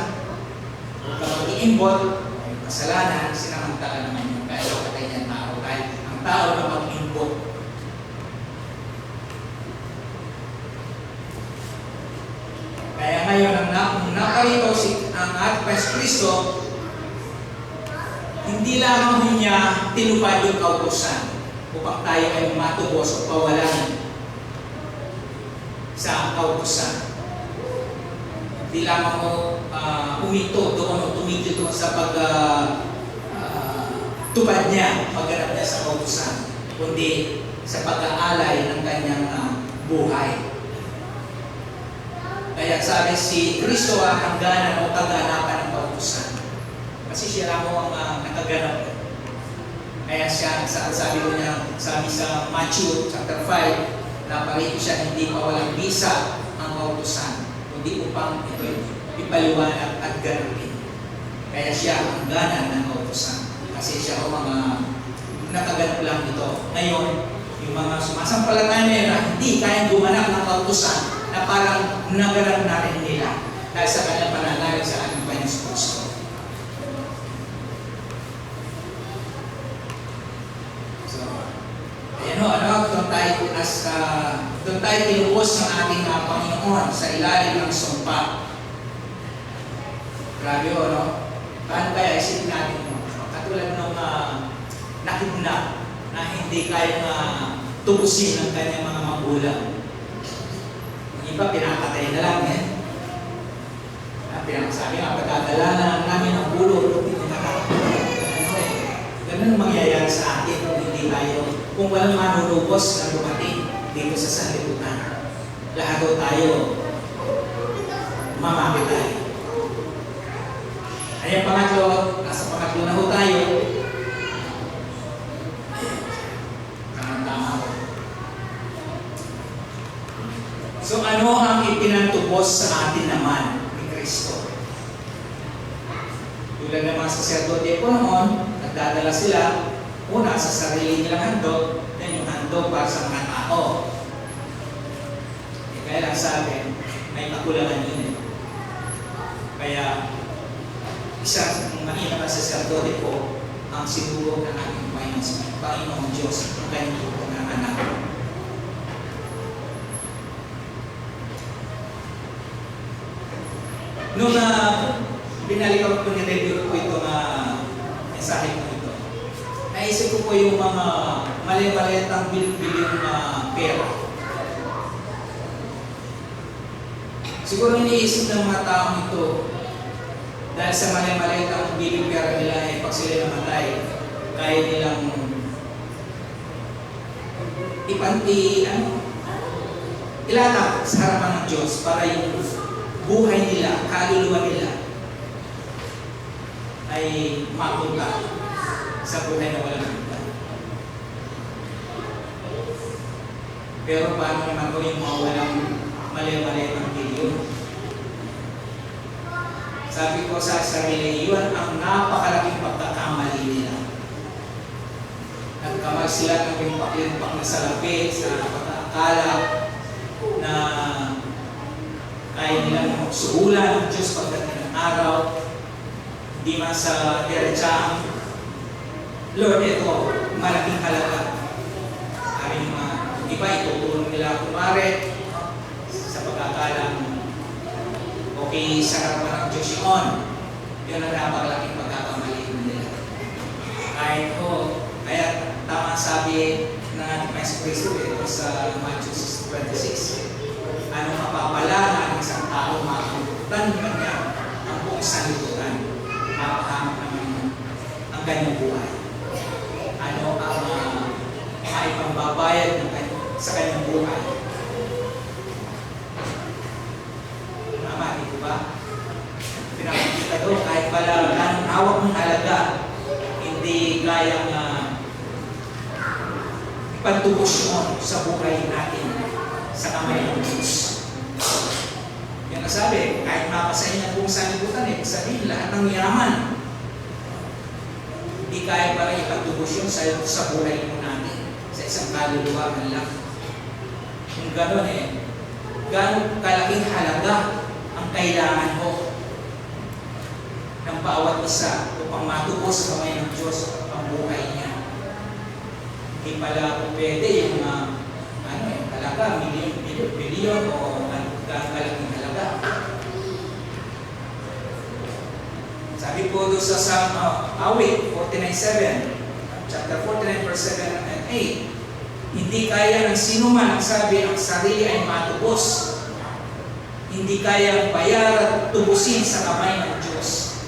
kapag mag-iimbot, yung kasalanan, sinamantala naman yun. Kaya patay niya tao. Dahil ang tao na mag-iimbot. Kaya ngayon, ang nakarito ang ating Kristo, hindi lamang niya tinupad yung kautusan upang tayo ay matubos o pawalan sa kautusan. Hindi lamang mo umito doon o tumigil doon sa tupad niya, pagganap niya sa kautusan, kundi sa pag-aalay ng kanyang buhay. Kaya sabi si Kristo ang hangganan o kaganapan ng kautusan. Kasi siya lang ang nakaganap. Kaya siya, sabi ko niya, sabi sa Matthew chapter 5, na parito siya hindi pa walang bisa ang kautusan, kundi upang ito ipaliwanag at ganapin. Kaya siya ang ganan ng kautusan. Kasi siya ang mga nakaganap lang ito. Ngayon, yung mga sumasampalataya na hindi kayang gumanap ng kautusan na parang naganap na rin nila dahil sa kanyang pananalig sa ating Panginoon Kristo. Doon tayo tinubos ng ating Panginoon sa ilalim ng sumpa. Grabe o, no? Paano kaya isipin natin mo? Katulad ng nakidnap na hindi kaya tubusin ng kanyang mga magulang. Yung iba, pinapatay na lang eh. Sabi nga, pagkadala na namin ang ulo, hindi nakakapagod. Ganun mangyayari sa atin kung hindi tayo, kung walang manunubos na dumating dito sa sanlibutan. Lahat daw tayo mamamatay. Ay, pangatlo, nasa pangatlo na ho tayo. Tama ko. So ano ang ipinantubos sa atin naman ni Kristo? Tulad ng mga saserdote po noon, nagdadala sila una sa sarili nilang handog, then yung handog para sa mga tao. Kaya lang sabi, may kakulangan yun eh. Kaya, isang mahina ka saserdote po ang sinuro ng ating Panginoong Diyos ng kanyang tuto ng anak. Nung binalikan ko ni-review ko itong mensahe ko ito, naisip ko po yung mga mali-maliatang biling-biling pera. Siguro iniisip ng mga taong ito, dahil sa mali-maliatang biling pera nila ay pag sila namatay, kaya nilang ilatag sa harapan ng Diyos para yung buhay nila, kaluluwa nila, ay mapunta sa buhay na walang hanggan. Pero paano naman ko yung mga walang mali-mali ng milyon? Sabi ko sa sarili, yun ang napakalaking pagkakamali nila. Nagkamali sila ng pimpak-limpak na salapi sa pagkakala na kaya nilang magsuhulan ng Diyos pagdating ng araw, di man sa diretsahang, Lord, ito, malaking halaga. Aming mga iba, itutulong nila kumare sa pagkakalang okay sa harapan ng Diyos yun. Yun ang napakalaking pagkakamali nila. Kahit ko, kaya tama sabi ng ating Maestro Cristo ito sa Matthew 6:26. Anong mapapala na isang tao makakutan naman niya ang buong sanlibutan, makakamit naman ang kanyang buhay. Ano ang maipambabayad sa kanyang buhay? Tama, di ko ba? Pinakikita doon, kahit pala ganong hawak mong halaga, hindi kayang ipantubos mo sa buhay natin sa kamay ng Diyos. Yan ang sabi, kahit mapasahin niya buong sanlibutan, sabihin lahat ng yaman, hindi kaya para ipantubos yun sa buhay mo natin, sa isang kaluluwa man lang. Kung gano'n gano'ng kalaking halaga ang kailangan mo ng bawat isa upang matubos sa kamay ng Diyos ang buhay niya. Hindi pala kung pwede yung halaga, milyon o kalaking halaga. Sabi po doon sa Awit 49:7, chapter 49 verse 7 and 8, hindi kaya ng sino man ang sabi ang sarili ay matubos. Hindi kaya bayar at tubusin sa kamay ng Diyos.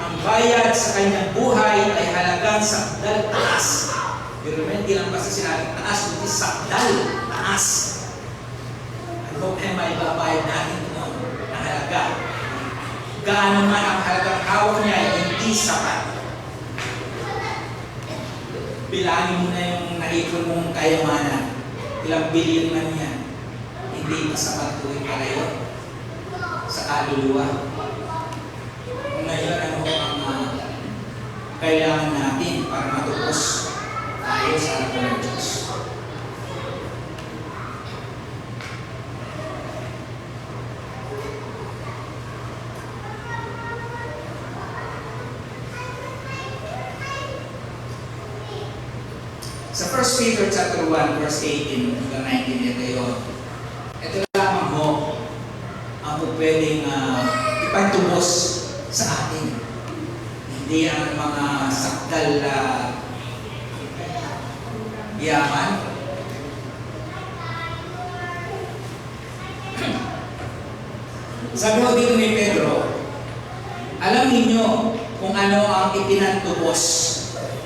Ang bayad sa kanyang buhay ay halagang sakdal taas. Pero hindi lang basta sinabing taas, kundi sakdal taas. Ano kaya maibabayad natin noon na halaga? Gaano man ang halagang hawak niya ay hindi sapat. Bilangin mo na yung naipon mong kayamanan. Ilang bilyon man yan. Hindi masapat tuwing pala yun sa kaluluwa. Ngayon, ano ang kailangan natin para matupos tayo sa harapan ng Diyos? Sa 1 Peter chapter 1 verse 18 hanggang 19, ito yun. Ito lamang ho ang pwedeng ipantubos sa atin. Hindi ang mga sakdal yaman. Sabi ko dito ni Pedro, alam ninyo kung ano ang ipinantubos.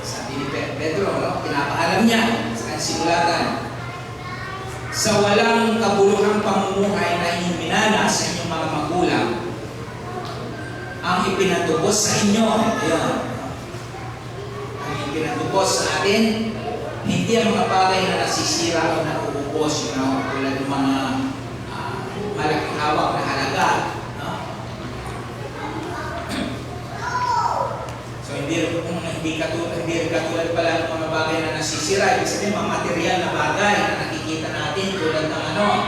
Sabi ni Pedro, pinapaalam niya sa simulatan. Sa walang kabuluhang pamumuhay na inyong minana sa inyong mga magulang, ang ipinatubos sa inyo, ayun, ang ipinatubos sa atin, hindi ang mga bagay na nasisira o nauubos, tulad ng mga malaking hawak na halaga. No? So hindi katulad pala ng mga bagay na nasisira, ibig sabihin mga material na bagay na nakikita natin tulad ng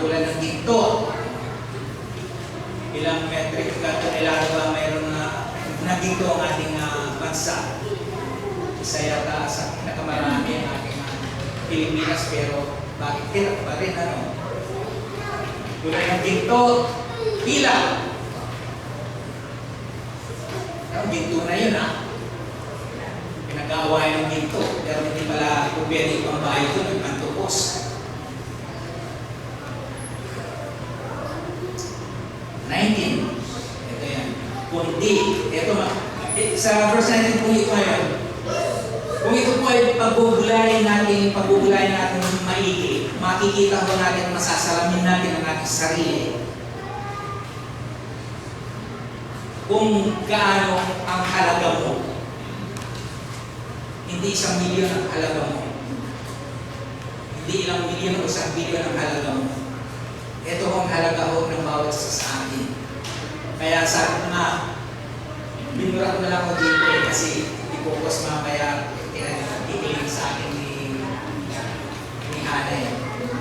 tulad ng ginto. Ilang metric tonelada ba mayroon na ginto ang ating bansa? Isa yata sa pinakamarami ang ating Pilipinas, pero bakit hirap pa rin tulad ng ginto, pila. Ang ginto na yun pinag-aawayan ng ginto, pero hindi pala pwede ipang bahay ito, nagpantupos. 19. Ito yan. Kundi, ito sa verse 19 kung ito ngayon, kung ito po ay pagbubulayin natin maigi, makikita ko natin, masasalamin natin ang ating sarili. kung gaano ang halaga mo. Hindi 1,000,000 ang halaga mo. Hindi ilang milyon o 1,000,000,000 ang halaga mo. Ito ang halaga ho ng bawat isa sa atin. Kaya sabi ko na, binura ko na lang ako dito kasi i-focus mamaya ikiling sa akin ni Hana eh.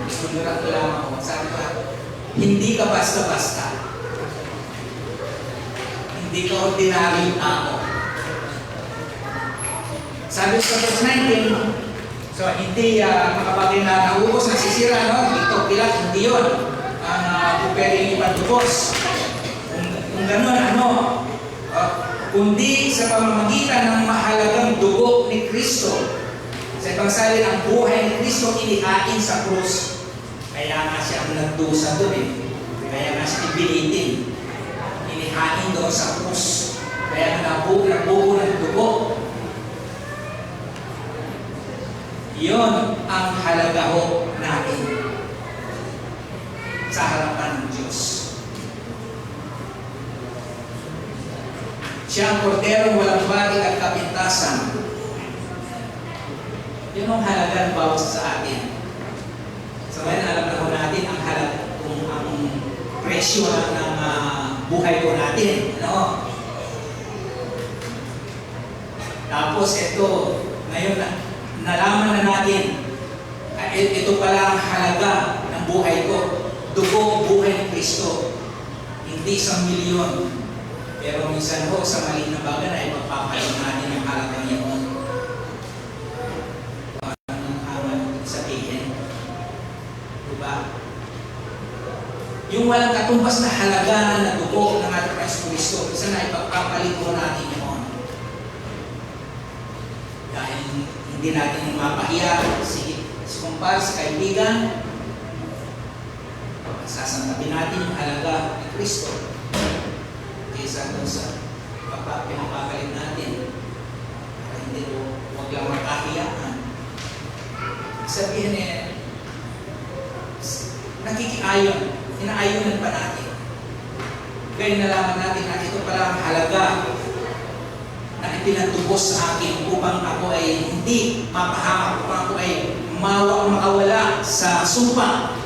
Binura ko lang ako. Sabi ko, hindi ka basta-basta. Hindi ka ordinaryong tao. Sabi sa verse 19, so hindi makapagin na naubos, nasisira, no? Ito, pilat, hindi yun. Ang pupering ipatubos. Kung gano'n, kundi sa pamamagitan ng mahalagang dugo ni Kristo. Sa ibang salin, ang buhay ni Kristo inihain sa krus. Kaya nga siya ang nagdusa doon eh. Kaya nga siya ibinitin. Inihain doon sa krus. Kaya nga nabuo ng dugo. Yon ang halaga ho natin sa harapan ng Diyos. Siya ang korderong walang bagay at kapintasan. Yun ang halaga ng bawat sa atin. So ngayon, alam na ho natin ang halaga, kung ang presyo ng buhay ko natin. Ano? Tapos ito, ngayon nalaman na natin, ito pala ang halaga ng buhay ko. Dugo, buhay ni Kristo. Hindi 1,000,000. Pero minsan ho, sa maliit na bagay na ipagpapalit natin ang halaga niya. Anong sabihin? Diba? Yung walang katumbas na halaga na dugo ng ating Kristo, isa na ipagpapalit ko natin yun. Dahil hindi natin mapahiya si kumpare, si kaibigan, sasantabi natin yung halaga ni Kristo kaysa doon sa pinapakalit natin para hindi huwag lang makahiyaan. Sabihin nakikiayon, inaayonan pa natin. Kaya nalaman natin na ito pala ang halaga na ipinatubos sa akin upang ako ay hindi mapahamak, upang ako ay makawala sa sumpa.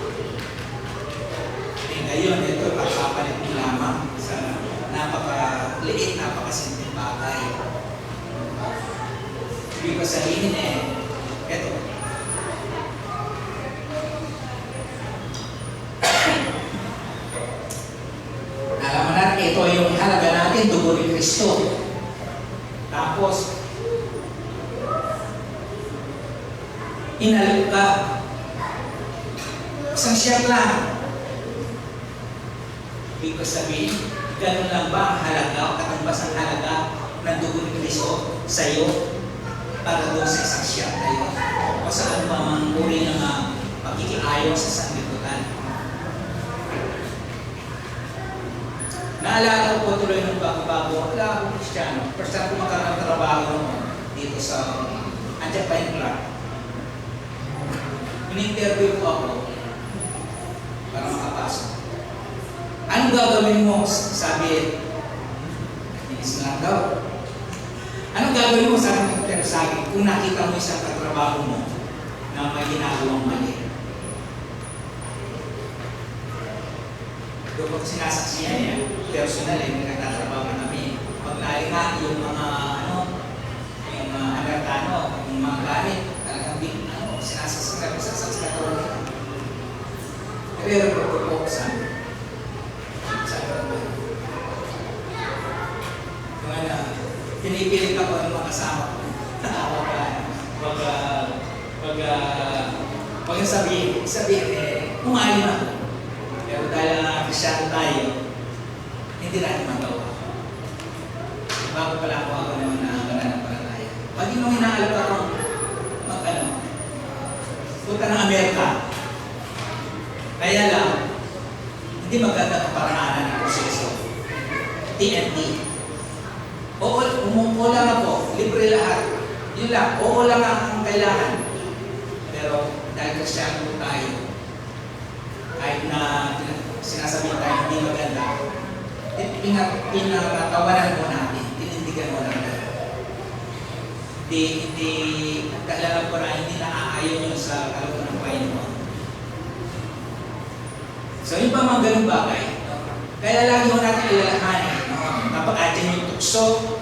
Ngayon, ito papapalit mo lamang sa napakaliit, napakasimpleng bagay. Ibig sabihin ito. Nalaman natin, ito yung halaga natin, dugo ni Kristo. Tapos, inalok ka. Isang share lang. Ibig sabihin, ganun lang ba ang halaga, katumbas ang halaga ng dugo ni Kristo sa iyo para doon sa isang share na yun? O sa ano ba mang uri ng pagkikiayon sa sanglibutan? Naalala ko po tuloy ng bago-bago, wala akong Kristiyano. First time ko magkaroon ng trabaho dito sa andyan pa yung club. In-interview ko ako para makapasok. Anong gagawin mo? Sabi, inis lang daw. Anong gagawin mo? Sabi ng pero sa akin, kung nakita mo isang katrabaho mo na may ginagawang mali. Doon ko sinasaksiyan niya, personal may nagtatrabaho na kami. Pag nalinga yung mga yung Amerikano, yung mga gamit, talagang sinasaksiyan katawan nila. Pero po sa amin. Pinipilit ako ng mga kasama ko. Huwag yung sabihin, umayon ako. Pero dahil Kristyano tayo, hindi natin magawa. Bago pala ako naman na mananampalataya. Pag yung hinaalap ako, punta ng Amerika. Kaya lang, hindi maganda ang paraanan ng proseso. TNT. Oo lang ako, libre lahat. Yun lang, oo lang ang kailangan. Pero dahil Kristyano tayo, kahit na sinasabi tayo hindi maganda, pinatawanan mo natin, tinindigan mo natin. Hindi, dahil ko na hindi naaayon yun sa kalooban ng Panginoon. So, yung pa mga ganung bagay, no? Kaya lagi mo natin alalahanin, no? Kapag atin yung tukso,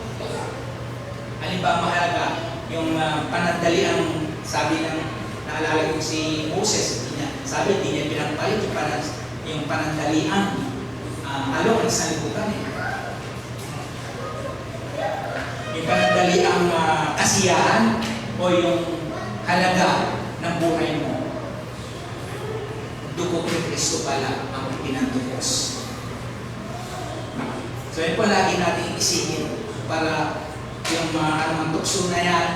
alin ba mahalaga? Yung panandalian, sabi ng, naalala ko si Moses, sabi, hindi niya pinagpalit yung panandalian, alok ng sanlibutan eh. Yung panandaliang kasiyahan o yung halaga ng buhay mo. Dugo ni Kristo pala ang pinandukos. So yun po lagi natin isipin para yung anumang tukso na yan,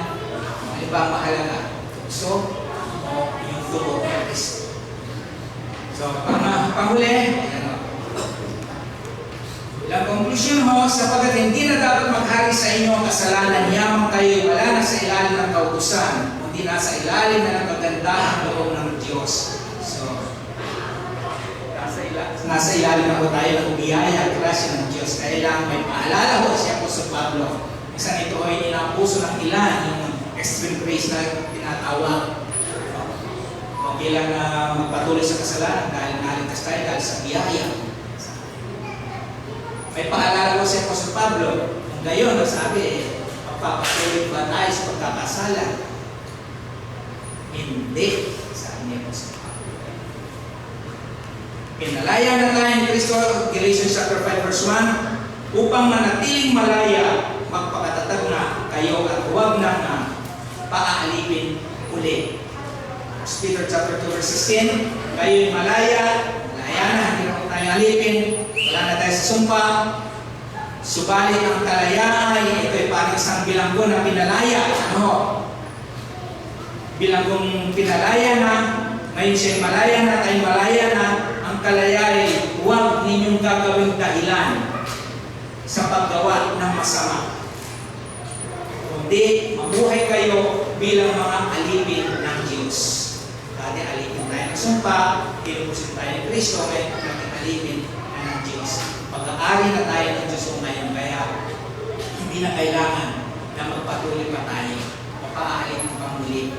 halimbawa mahalaga, tukso o yung dugo ni Kristo. So panghuli, la conclusion ho, sapagkat hindi na dapat maghari sa inyo ang kasalanan, yamang kayo wala na sa ilalim ng kautusan, kundi nasa ilalim na ng kagandahang loob ng Diyos. So, nasa ilalim ako tayo ng biyaya at grasya ng Diyos. Kaya lang may paalala ho si Apostol Pablo. Isang ito ay inapuso ng ilan, yung extreme grace na tinatawag. O bilang magpatuloy sa kasalanan dahil naligtas tayo dahil sa biyaya. May paalala ko si Apostol Pablo, kung gayon, sabi, magpapatuloy ba tayo sa pagkakasala? Hindi, sabi ni Apostol Pablo. Pinalaya na tayo ni Kristo, Galatians chapter 5 verse 1, upang manatiling malaya, magpakatatag na kayo at huwag na paaalipin uli. Peter chapter 2 verse 16, kayo'y malaya na, hindi na tayo alipin, wala na tayo sa sumpa. Subalit ang kalayaan ay ito'y parang isang bilanggo na pinalaya. Ano? Bilanggong pinalaya na, ngayon siya'y malaya na, tayo malaya na. Ang kalayaan ay huwag ninyong gagawing dahilan sa paggawa ng masama. Kundi mabuhay kayo bilang mga alipin ng Diyos. Dati alipin tayo ng sumpa, tinupusin tayo ng Kristo, kaya naging alipin ng Diyos. Pag-aari na tayo ng Diyos ngayon, kaya hindi na kailangan na magpatuloy pa tayo. Mapaalit pa muli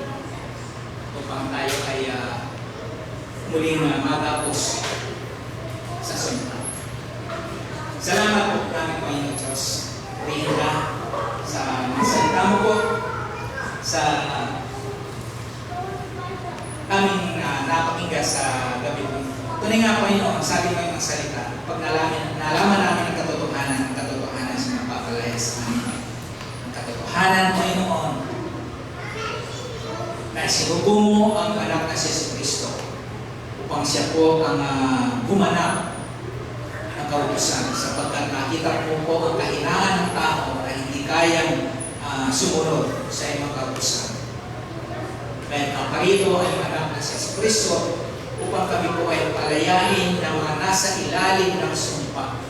upang tayo kaya muling matapos sa sumpa. Salamat po namin Panginoon Diyos. Purihin ka sa mga salita mo po, sa aming napakinggan sa gabi po. Tunay nga Panginoon, sabi mo yung salita, pag nalaman namin ang katotohanan sa mapapalaya sa amin. Ang katotohanan, Panginoon, na isinugo mo ang anak na si Kristo upang siya po ang gumanap ng kautusan, sapagkat nakita po po ang kahinaan ng tao na hindi kayang sumunod sa iyong kautusan. Kaya ang parito ay anak na si Kristo upang kami po ay palayain ng mga nasa ilalim ng sumpa.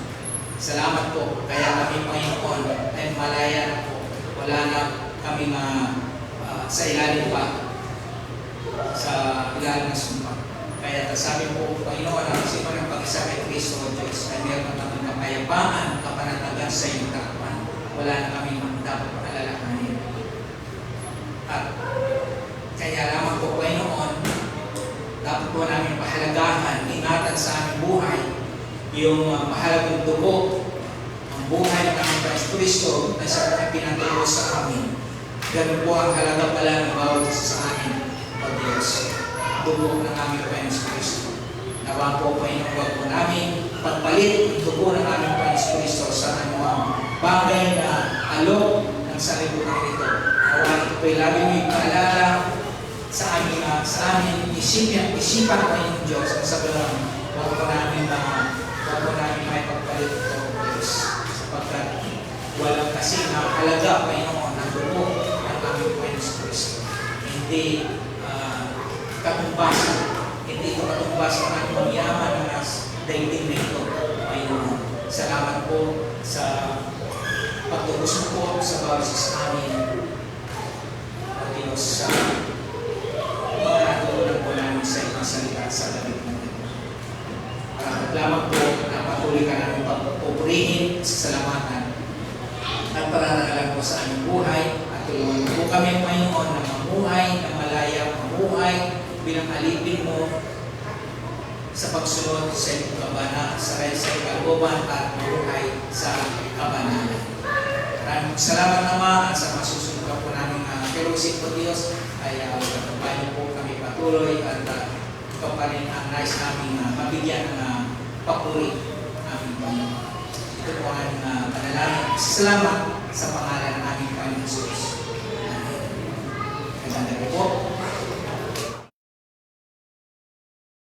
Salamat po. Kaya kami, Panginoon, ay malaya na po. Wala na kami sa ilalim pa. Sa ilalim ng sumpa. Kaya sabi po, Panginoon, ang isipan ng pag-isa kay Kristo o Diyos, ay meron na kami kapayapaan, kapanatagan sa iyong takpan. Wala na kami dapat alalahanin. At kaya lamang po, Panginoon, dapat po namin pahalagahan, ingatan sa aming buhay, yung mahalagang dugo, ang buhay ng aming Kristo na siya ay pinatuloy sa amin. Ganun po ang halaga pala ng bawat isa sa amin, o Diyos. Dugo ng aming Panginoon Kristo. Nawa po Panginoon, huwag po namin pagpalit ang dugo ng aming Panginoon Kristo sa anumang bagay na alok ng salibutan ito. Nawa po'y lagi mo ipaalala sa amin isipan Panginoon Diyos na sa galang huwag po namin may pagpalit ito, Diyos, sapagkat walang kasi na halaga Panginoon ng dugo ng aming Panginoon Kristo. Hindi katumbasan, hindi ito katumbasan ng ating yaman ng daigdig na ito, Panginoon. Salamat po sa pagtubos mo po sa bawat sa amin, o Diyos, sa natulungan po namin sa ibang salita sa gabi ng ito. Maraming salamat po na patuloy ka namin pagpupurihin bilang alipin mo sa pagsunod sa iyong kabana, sa kalooban at buhay sa kabanalan. Maraming salamat naman at sa masusunod pa po namin fellowship po Diyos ay pagpapahin po kami patuloy at ikaw pa rin ang nais namin mabigyan ng papuri aming Panginoon. Ito po ang panalangin. Salamat sa pangalan ng aming Panginoon Jesus. Amen. Magandang gabi po.